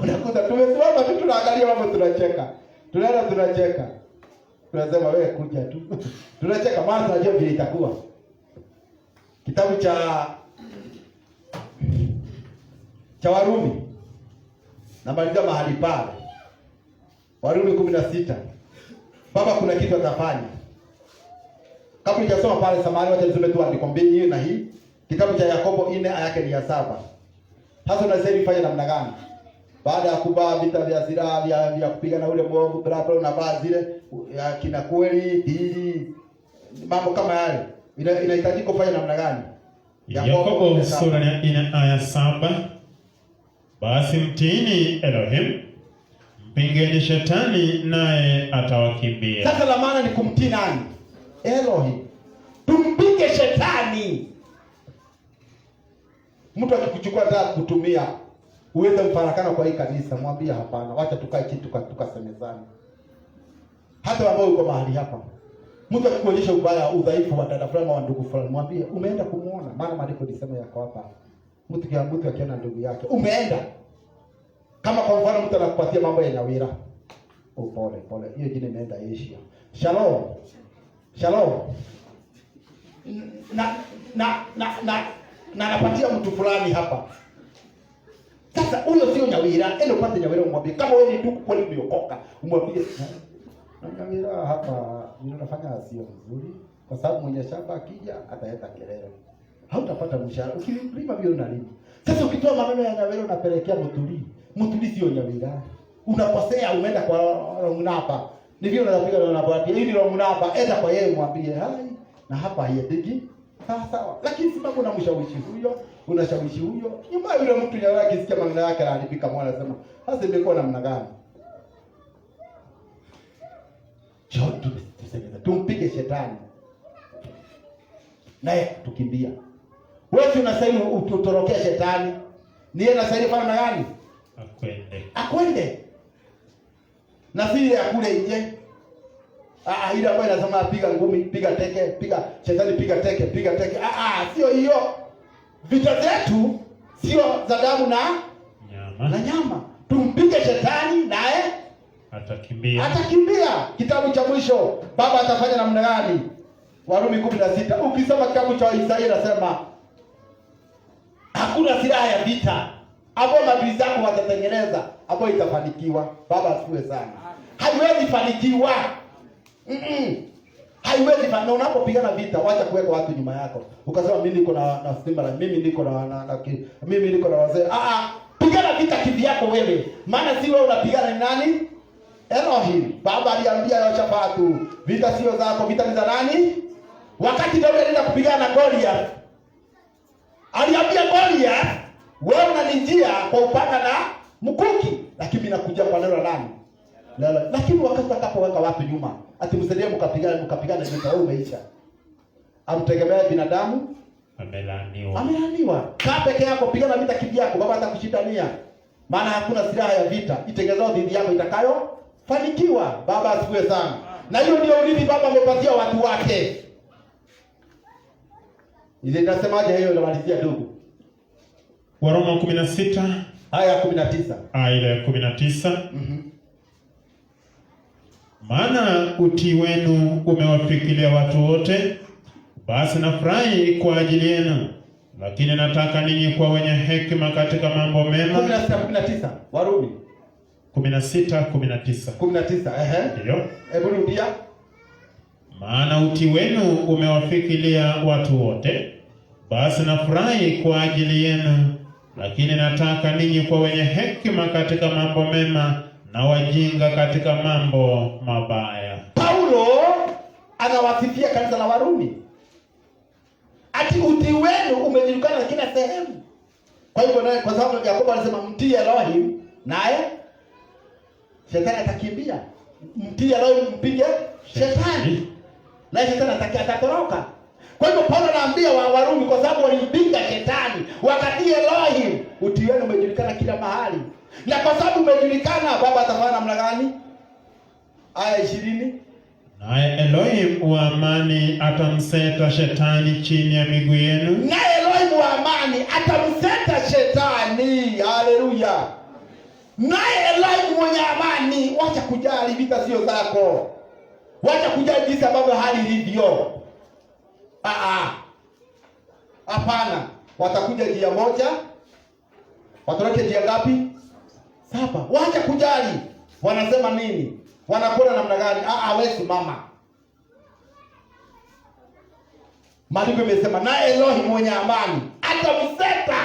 Speaker 1: unakuta tumesimama tu tunaangalia mambo tunacheka. Tunaenda tunacheka. Tunasema wewe kuja tu. Tunacheka maana tunajua vile itakuwa. Kitabu cha Warumi. Namalizia mahali pale. Warumi 16. Baba kuna kitu atafanya. Kama hujasoma pale Samaria, wacha nisome tu andiko mbili hii na hii. Kitabu cha Yakobo 4 aya yake ni ya 7. Sasa unasema ifanye namna gani? Baada ya kubaa vita vya silaha vya kupigana ule mwovu bado na baa zile ya kina kweli hili mambo kama yale. Inahitaji kufanya namna gani?
Speaker 2: Yakobo sura ya 4 aya 7. Basi mtiini Elohim, Mpingeni shetani naye atawakimbia.
Speaker 1: Sasa la maana ni kumtii nani? Elohim. Tumpige shetani. Mtu akikuchukua tena kutumia uweze mfarakana kwa hii kanisa, mwambie hapana, wacha tukae chini tukasemezane. Hata ambao uko mahali hapa, mtu akikuonyesha ubaya, udhaifu wa dada fulani au ndugu fulani, mwambie umeenda kumuona, maana maandiko nisema yako hapa. Mtu akiona ndugu yake, umeenda. Kama kwa mfano mtu anakupatia mambo ya nyawira, pole pole, hiyo jina imeenda Asia. Shalom. Shalom. Na anapatia mtu fulani hapa. Sasa huyo sio nyawira, ende upate nyawira umwambie. Kama wewe ni ndugu kweli umeokoka, umwambie nyawira hapa ninafanya sio vizuri, kwa sababu mwenye shamba akija ataleta kelele. Hautapata mshahara. Ukilima vile unalima. Sasa ukitoa maneno ya nyawira unapelekea mtuli. Mtuli sio nyawira. Unakosea, umeenda kwa Rongunapa. Ni vile unapiga na unapatia. Hii ni Rongunapa, enda kwa yeye mwambie, "Hai, na hapa haiyetiki." Sawa. Lakini sababu unamshawishi huyo, unashawishi huyo. Nyuma yule mtu nyawira akisikia maneno yake anadipika mwana anasema, "Sasa imekuwa namna gani?" Tumpige shetani. Naye tukimbia. Wewe unastahili utorokee shetani. Ni yeye anastahili fanya na gani? Akwende. Na si ya kule nje. Ile ambayo inasema piga ngumi, piga teke, piga shetani, piga teke. Sio hiyo. Vita zetu sio za damu na nyama. Tumpige shetani naye atakimbia. Kitabu cha mwisho Baba atafanya namna gani? Warumi 16. Ukisoma kitabu cha Isaia inasema hakuna silaha ya vita ambayo maadui zako watatengeneza ambayo itafanikiwa. Baba asifiwe sana. Haiwezi fanikiwa. Haiwezi fanikiwa. Unapopigana vita, wacha kuweka watu nyuma yako. Ukasema mimi niko na simba, mimi niko na wazee. Pigana vita kivyako wewe. Maana si wewe unapigana, ni nani? Elohim. Baba aliambia Yehoshafatu, vita sio zako, vita ni za nani? Wakati Daudi alienda kupigana na Goliath, aliambia Goliath, wewe unanijia kwa upanga na mkuki, lakini mimi nakuja kwa neno la nani? Lakini wakati atakapoweka watu nyuma, atimsaidie mkapigana vita, wewe umeisha. Amtegemea binadamu, amelaaniwa. Kaa peke yako, pigana vita kivyako, Baba atakushindania. Maana hakuna silaha ya vita itengenezwa dhidi yako itakayo fanikiwa. Baba asifiwe sana. Na hiyo ndio urithi Baba amepatia watu wake. Ile nasemaje hiyo namalizia ndugu?
Speaker 2: Waroma 16
Speaker 1: aya 19.
Speaker 2: Aya 19. Maana utii wenu umewafikilia watu wote, basi nafurahi kwa ajili yenu. Lakini nataka ninyi kwa wenye hekima katika mambo mema.
Speaker 1: 19. Warumi
Speaker 2: 19. Ndio.
Speaker 1: Hebu rudia.
Speaker 2: Maana utii wenu umewafikilia watu wote, basi nafurahi kwa ajili yenu. Lakini nataka ninyi kwa wenye hekima katika mambo mema na wajinga katika mambo mabaya.
Speaker 1: Paulo anawasifia kanisa la Warumi. Ati utii wenu umejulikana kila sehemu. Kwa hivyo naye, kwa sababu Yakobo alisema mtii Elohim naye shetani atakimbia. Mtii Elohim, mpige shetani na shetani atatoroka. Kwa hivyo Paulo anaambia Warumi, kwa sababu walimpinga shetani, wakati Elohim, utii wenu umejulikana kila mahali. Na kwa sababu umejulikana, Baba atafanya namna gani? Aya 20.
Speaker 2: Naye Elohim wa amani atamseta shetani chini ya miguu yenu.
Speaker 1: Naye Elohim wa amani atamseta shetani. Haleluya. Naye Elohim mwenye amani, wacha kujali vita sio zako. Wacha kujali jinsi ambavyo hali ilivyo. Hapana. Watakuja njia moja. Watoroke njia ngapi? 7. Wacha kujali wanasema nini, wanakuona namna gani. Wewe simama. Maandiko imesema na Elohim mwenye amani atamseta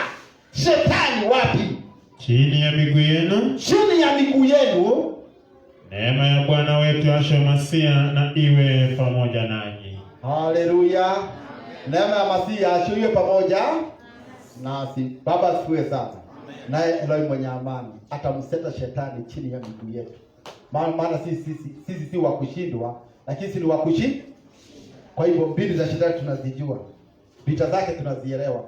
Speaker 1: shetani wapi?
Speaker 2: Chini ya miguu yenu.
Speaker 1: Chini ya miguu yenu.
Speaker 2: Neema ya Bwana wetu Yesu Masia na iwe pamoja nanyi.
Speaker 1: Haleluya. Neema ya Masia iwe pamoja nasi. Baba asifiwe sana. Naye Eloi mwenye amani atamseta shetani chini ya miguu yetu. Maana sisi si wa kushindwa, lakini sisi ni wa kushinda. Kwa hivyo mbinu za shetani tunazijua. Vita zake tunazielewa.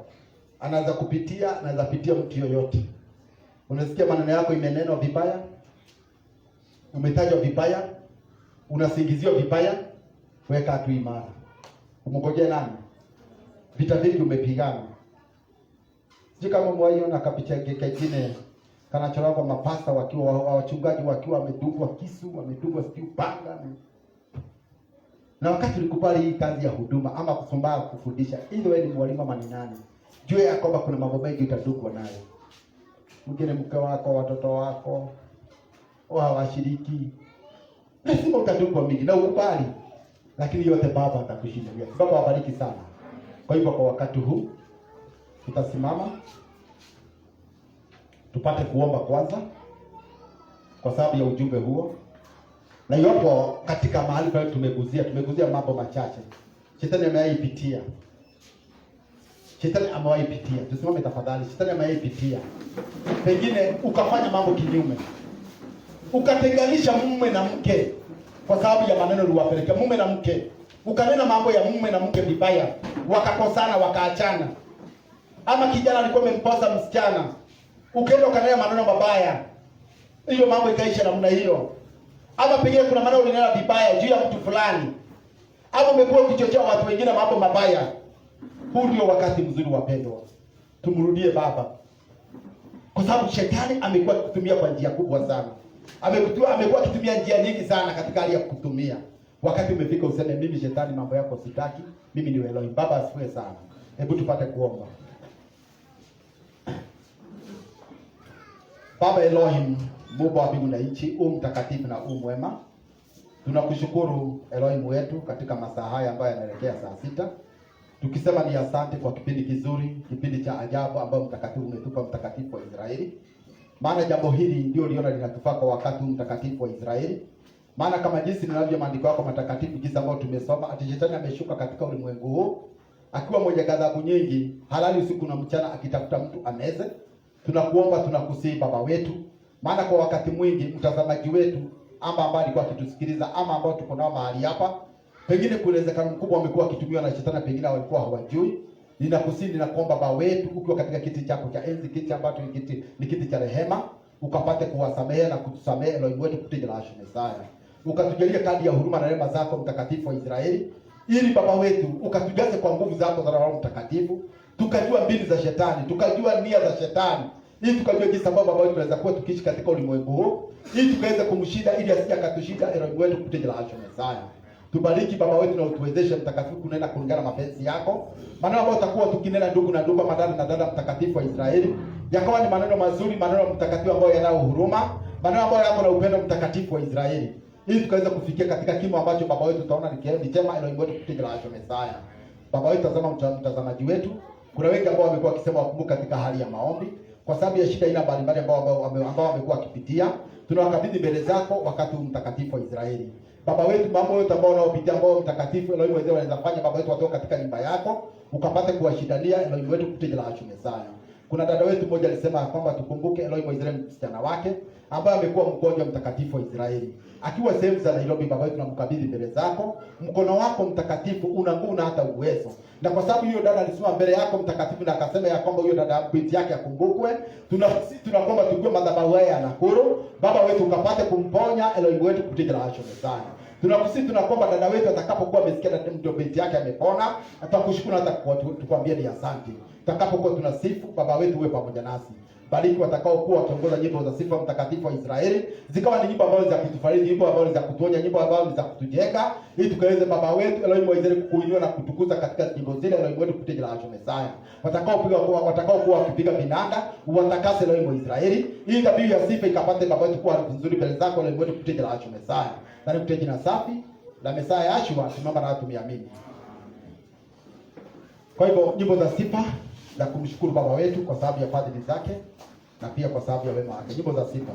Speaker 1: Anaweza pitia mtu yoyote. Unasikia maneno yako imenenwa vibaya? Umetajwa vibaya? Unasingiziwa vibaya? Weka hatu imara. Umngoje nani? Vita vingi umepigana. Sio kama mwaiona kapicha kingine kanachora kwa mapasta wakiwa wachungaji wakiwa wamedungwa kisu, wamedungwa siku panga. Na wakati ulikubali hii kazi ya huduma ama kusomba kufundisha, ili wewe ni mwalimu ama ni nani, jua ya kwamba kuna mambo mengi utadungwa nayo. Mwingine mke wako, watoto wako, hawashiriki. Lazima utadungwa mingi na ukubali. Lakini yote Baba atakushindia. Baba awabariki sana. Kwa hivyo kwa wakati huu tutasimama tupate kuomba kwanza kwa sababu ya ujumbe huo. Na yopo katika mahali pale tumeguzia mambo machache. Shetani ameipitia. Tusimame tafadhali. Shetani ameipitia. Pengine ukafanya mambo kinyume. Ukatenganisha mume na mke kwa sababu ya maneno uliwapelekea mume na mke. Ukanena mambo ya mume na mke vibaya, wakakosana, wakaachana. Ama kijana alikuwa amemposa msichana, ukaenda ukanena maneno mabaya, hiyo mambo ikaisha namna hiyo. Ama pengine kuna maneno ulinena vibaya juu ya mtu fulani, ama umekuwa ukichochea watu wengine mambo mabaya. Huu ndio wakati mzuri wapendwa, tumrudie Baba, kwa sababu shetani amekuwa kutumia kwa njia kubwa sana. Amekuwa akitumia njia nyingi sana katika hali ya kutumia. Wakati umefika useme mimi shetani mambo yako sitaki, mimi ni Elohim. Baba asifiwe sana. Hebu tupate kuomba. Baba Elohim, Mungu wa mbingu na nchi, mtakatifu na mwema. Tunakushukuru Elohim wetu katika masaa haya ambayo yanaelekea saa 6. Tukisema ni asante kwa kipindi kizuri, kipindi cha ajabu ambayo mtakatifu umetupa, mtakatifu wa Israeli. Maana jambo hili ndio liona linatufaa kwa wakati mtakatifu wa Israeli. Maana kama jinsi ninavyo maandiko yako matakatifu jinsi ambayo tumesoma, ati shetani ameshuka katika ulimwengu huu akiwa mwenye ghadhabu nyingi, halali usiku na mchana akitafuta mtu ameze. Tunakuomba, tunakusihi Baba wetu, maana kwa wakati mwingi mtazamaji wetu ambao alikuwa akitusikiliza ama ambao tuko nao mahali hapa, pengine kuelezekana mkubwa wamekuwa wakitumiwa na shetani, pengine walikuwa hawajui. Ninakusihi, ninakuomba Baba wetu, ukiwa katika kiti chako cha enzi, kiti ambacho ni kiti cha rehema, ukapate kuwasamehe na kutusamehe Elohim wetu kupitia jina la Messiah. Ukatujalia kadi ya huruma na rehema zako mtakatifu wa Israeli, ili Baba wetu ukatujaze kwa nguvu zako za Roho Mtakatifu, tukajua mbinu za shetani, tukajua nia za shetani, ili tukajua jinsi ambavyo Baba wetu tunaweza kuwa tukiishi katika ulimwengu huu, ili tukaweze kumshinda, ili asije akatushinda Elohim wetu kupitia jina la Messiah. Tubariki Baba wetu na utuwezeshe mtakatifu kunena kulingana na mapenzi yako. Maneno ambayo utakuwa tukinena ndugu na ndugu, madada na dada mtakatifu wa Israeli, yakawa ni maneno mazuri, maneno mtakatifu ambayo yanao huruma, maneno ambayo yako na upendo mtakatifu wa Israeli, ili tukaweza kufikia katika kimo ambacho Baba wetu tutaona ni chema Elohim wetu kupitia jina la Messiah. Baba wetu, tazama mtazamaji wetu, kuna wengi ambao wamekuwa wakisema wakumbuka katika hali ya maombi kwa sababu ya shida ina mbalimbali ambao wamekuwa wakipitia. Tunawakabidhi mbele zako wakati mtakatifu wa Israeli. Baba wetu, mambo yote ambao wanaopitia ambao mtakatifu Elohim wetu anaweza fanya, Baba wetu watoka katika nyumba yako, ukapate kuwashindania Elohim wetu kupitia jina la Messiah. Kuna dada wetu mmoja alisema kwamba tukumbuke Elohim wa Israeli, msichana wake ambaye amekuwa mgonjwa, mtakatifu wa Israeli, akiwa sehemu za Nairobi. Baba wetu, tunamkabidhi mbele zako, mkono wako mtakatifu una nguvu na hata uwezo. Na kwa sababu hiyo dada alisimama mbele yako mtakatifu na akasema ya kwamba huyo dada binti yake akumbukwe, tunaomba tujue madhabahu haya ya Nakuru, Baba wetu ukapate kumponya Elohim wetu kupitia jina la Messiah. Tunakusihi, tunakuomba dada wetu atakapokuwa amesikia mtu binti yake amepona, atakushukuru hata tukwambie ni asante. Tutakapokuwa tunasifu, Baba wetu uwe pamoja nasi. Bariki watakao kuwa wakiongoza nyimbo za sifa mtakatifu wa Israeli, zikawa ni nyimbo ambazo za kutufariji, nyimbo ambazo za kutuonya, nyimbo ambazo za kutujenga, ili tukaweze Baba wetu Elohim wa Israeli kukuinua na kutukuza katika nyimbo zile Elohim wetu kupitia jina la Messiah. Watakao kuwa wakipiga vinanda, uwatakase Elohim wa Israeli, ili dhabihu ya sifa ikapate Baba wetu kuwa nzuri mbele zako Elohim wetu kupitia jina la Messiah. Na kupitia jina safi la Messiah Yahshua tunaomba na tumeamini. Kwa hivyo nyimbo za sifa na kumshukuru Baba wetu kwa sababu ya fadhili zake na pia kwa sababu ya wema wake. Nyimbo za sifa.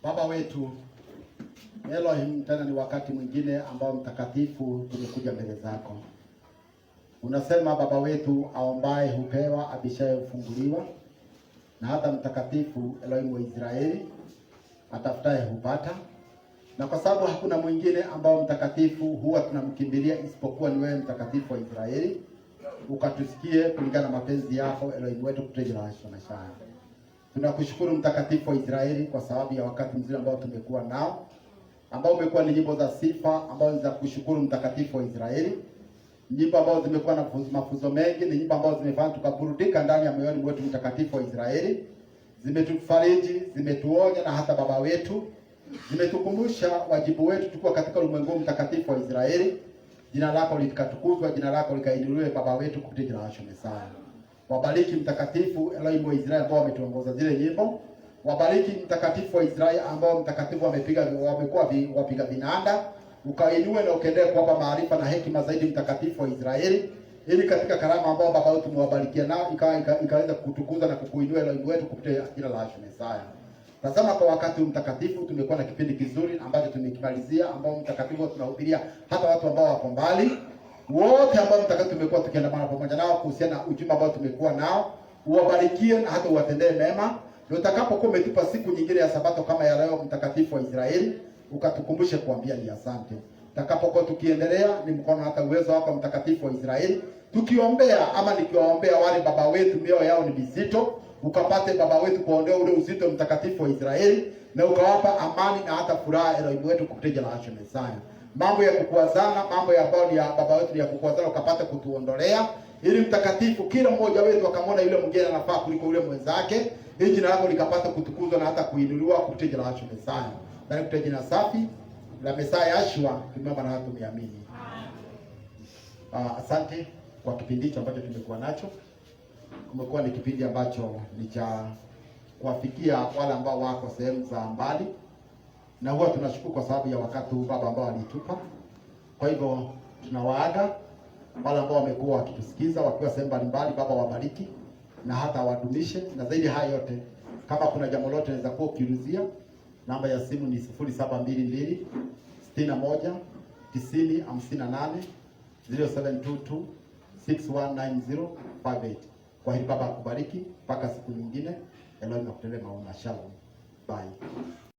Speaker 1: Baba wetu Elohim, tena ni wakati mwingine ambao mtakatifu tumekuja mbele zako. Unasema Baba wetu, aombaye hupewa, abishaye hufunguliwa, na hata mtakatifu Elohim wa Israeli, atafutaye hupata. Na kwa sababu hakuna mwingine ambao mtakatifu huwa tunamkimbilia isipokuwa ni wewe, mtakatifu wa Israeli, ukatusikie kulingana na mapenzi yako Elohim wetu kutejelea maisha. Tunakushukuru mtakatifu wa Israeli kwa sababu ya wakati mzuri ambao tumekuwa nao, ambao umekuwa ni nyimbo za sifa ambao ni za kushukuru mtakatifu wa Israeli, nyimbo ambazo zimekuwa na mafunzo mengi, ni nyimbo ambazo zimefanya tukaburudika ndani ya moyoni mwetu mtakatifu wa Israeli, zimetufariji, zimetuonya, na hata Baba wetu zimetukumbusha wajibu wetu tukiwa katika ulimwengu mtakatifu wa Israeli. Jina lako likatukuzwe, jina lako likainuliwe Baba wetu kupitia jina lako Mesaya. Wabariki mtakatifu Elohim wa Israeli ambao wametuongoza zile nyimbo. Wabariki mtakatifu wa Israeli ambao mtakatifu wamekuwa wapiga vinanda. Ukainue na ukaendelee kuwapa maarifa na hekima zaidi mtakatifu wa Israeli, ili katika karama ambao Baba wetu tumewabarikia nao ikaweza kutukuza na kukuinua Elohim wetu kupitia jina la Mesaya. Tazama, kwa wakati mtakatifu tumekuwa na kipindi kizuri ambacho tumekimalizia, ambao mtakatifu tunahubiria hata watu ambao wako mbali, wote ambao mtakatifu tumekuwa tukiandamana pamoja nao kuhusiana na ujumbe ambao tumekuwa nao. Uwabarikie na hata uwatendee mema. Utakapokuwa umetupa siku nyingine ya Sabato kama ya leo, mtakatifu wa Israeli, ukatukumbushe kuambia ni asante. Utakapokuwa tukiendelea, ni mkono hata uwezo wako mtakatifu wa Israeli, tukiombea ama nikiwaombea wale baba wetu mioyo yao ni mizito, ukapate Baba wetu kuondoa ule uzito mtakatifu wa Israeli, na ukawapa amani na hata furaha Elohim wetu kupitia jina la Mesaya. Mambo ya kukuazana, mambo ya ambao ni ya baba wetu ni ya kukuazana, ukapata kutuondolea, ili mtakatifu kila mmoja wetu akamwona yule mwingine anafaa kuliko yule mwenzake, ili jina lako likapata kutukuzwa na hata kuinuliwa kupitia jina la Mesaya. Na kupitia jina safi la Mesaya Yashua tumeomba na watu tumeamini. Asante kwa kipindi hicho ambacho tumekuwa nacho. Kumekuwa ni kipindi ambacho ni cha kuwafikia wale ambao wako sehemu za mbali, na huwa tunashukuru kwa sababu ya wakati huu Baba ambao alitupa. Kwa hivyo tunawaaga wale ambao wamekuwa wakitusikiza wakiwa sehemu mbalimbali. Baba wabariki na hata wadumishe, na zaidi haya yote, kama kuna jambo lote unaweza kuwa ukiulizia, namba ya simu ni 0722 61 90 58 0722 619058. Kwa hili Baba akubariki mpaka siku nyingine. Elohim akutendee maono. Shalom. Bye.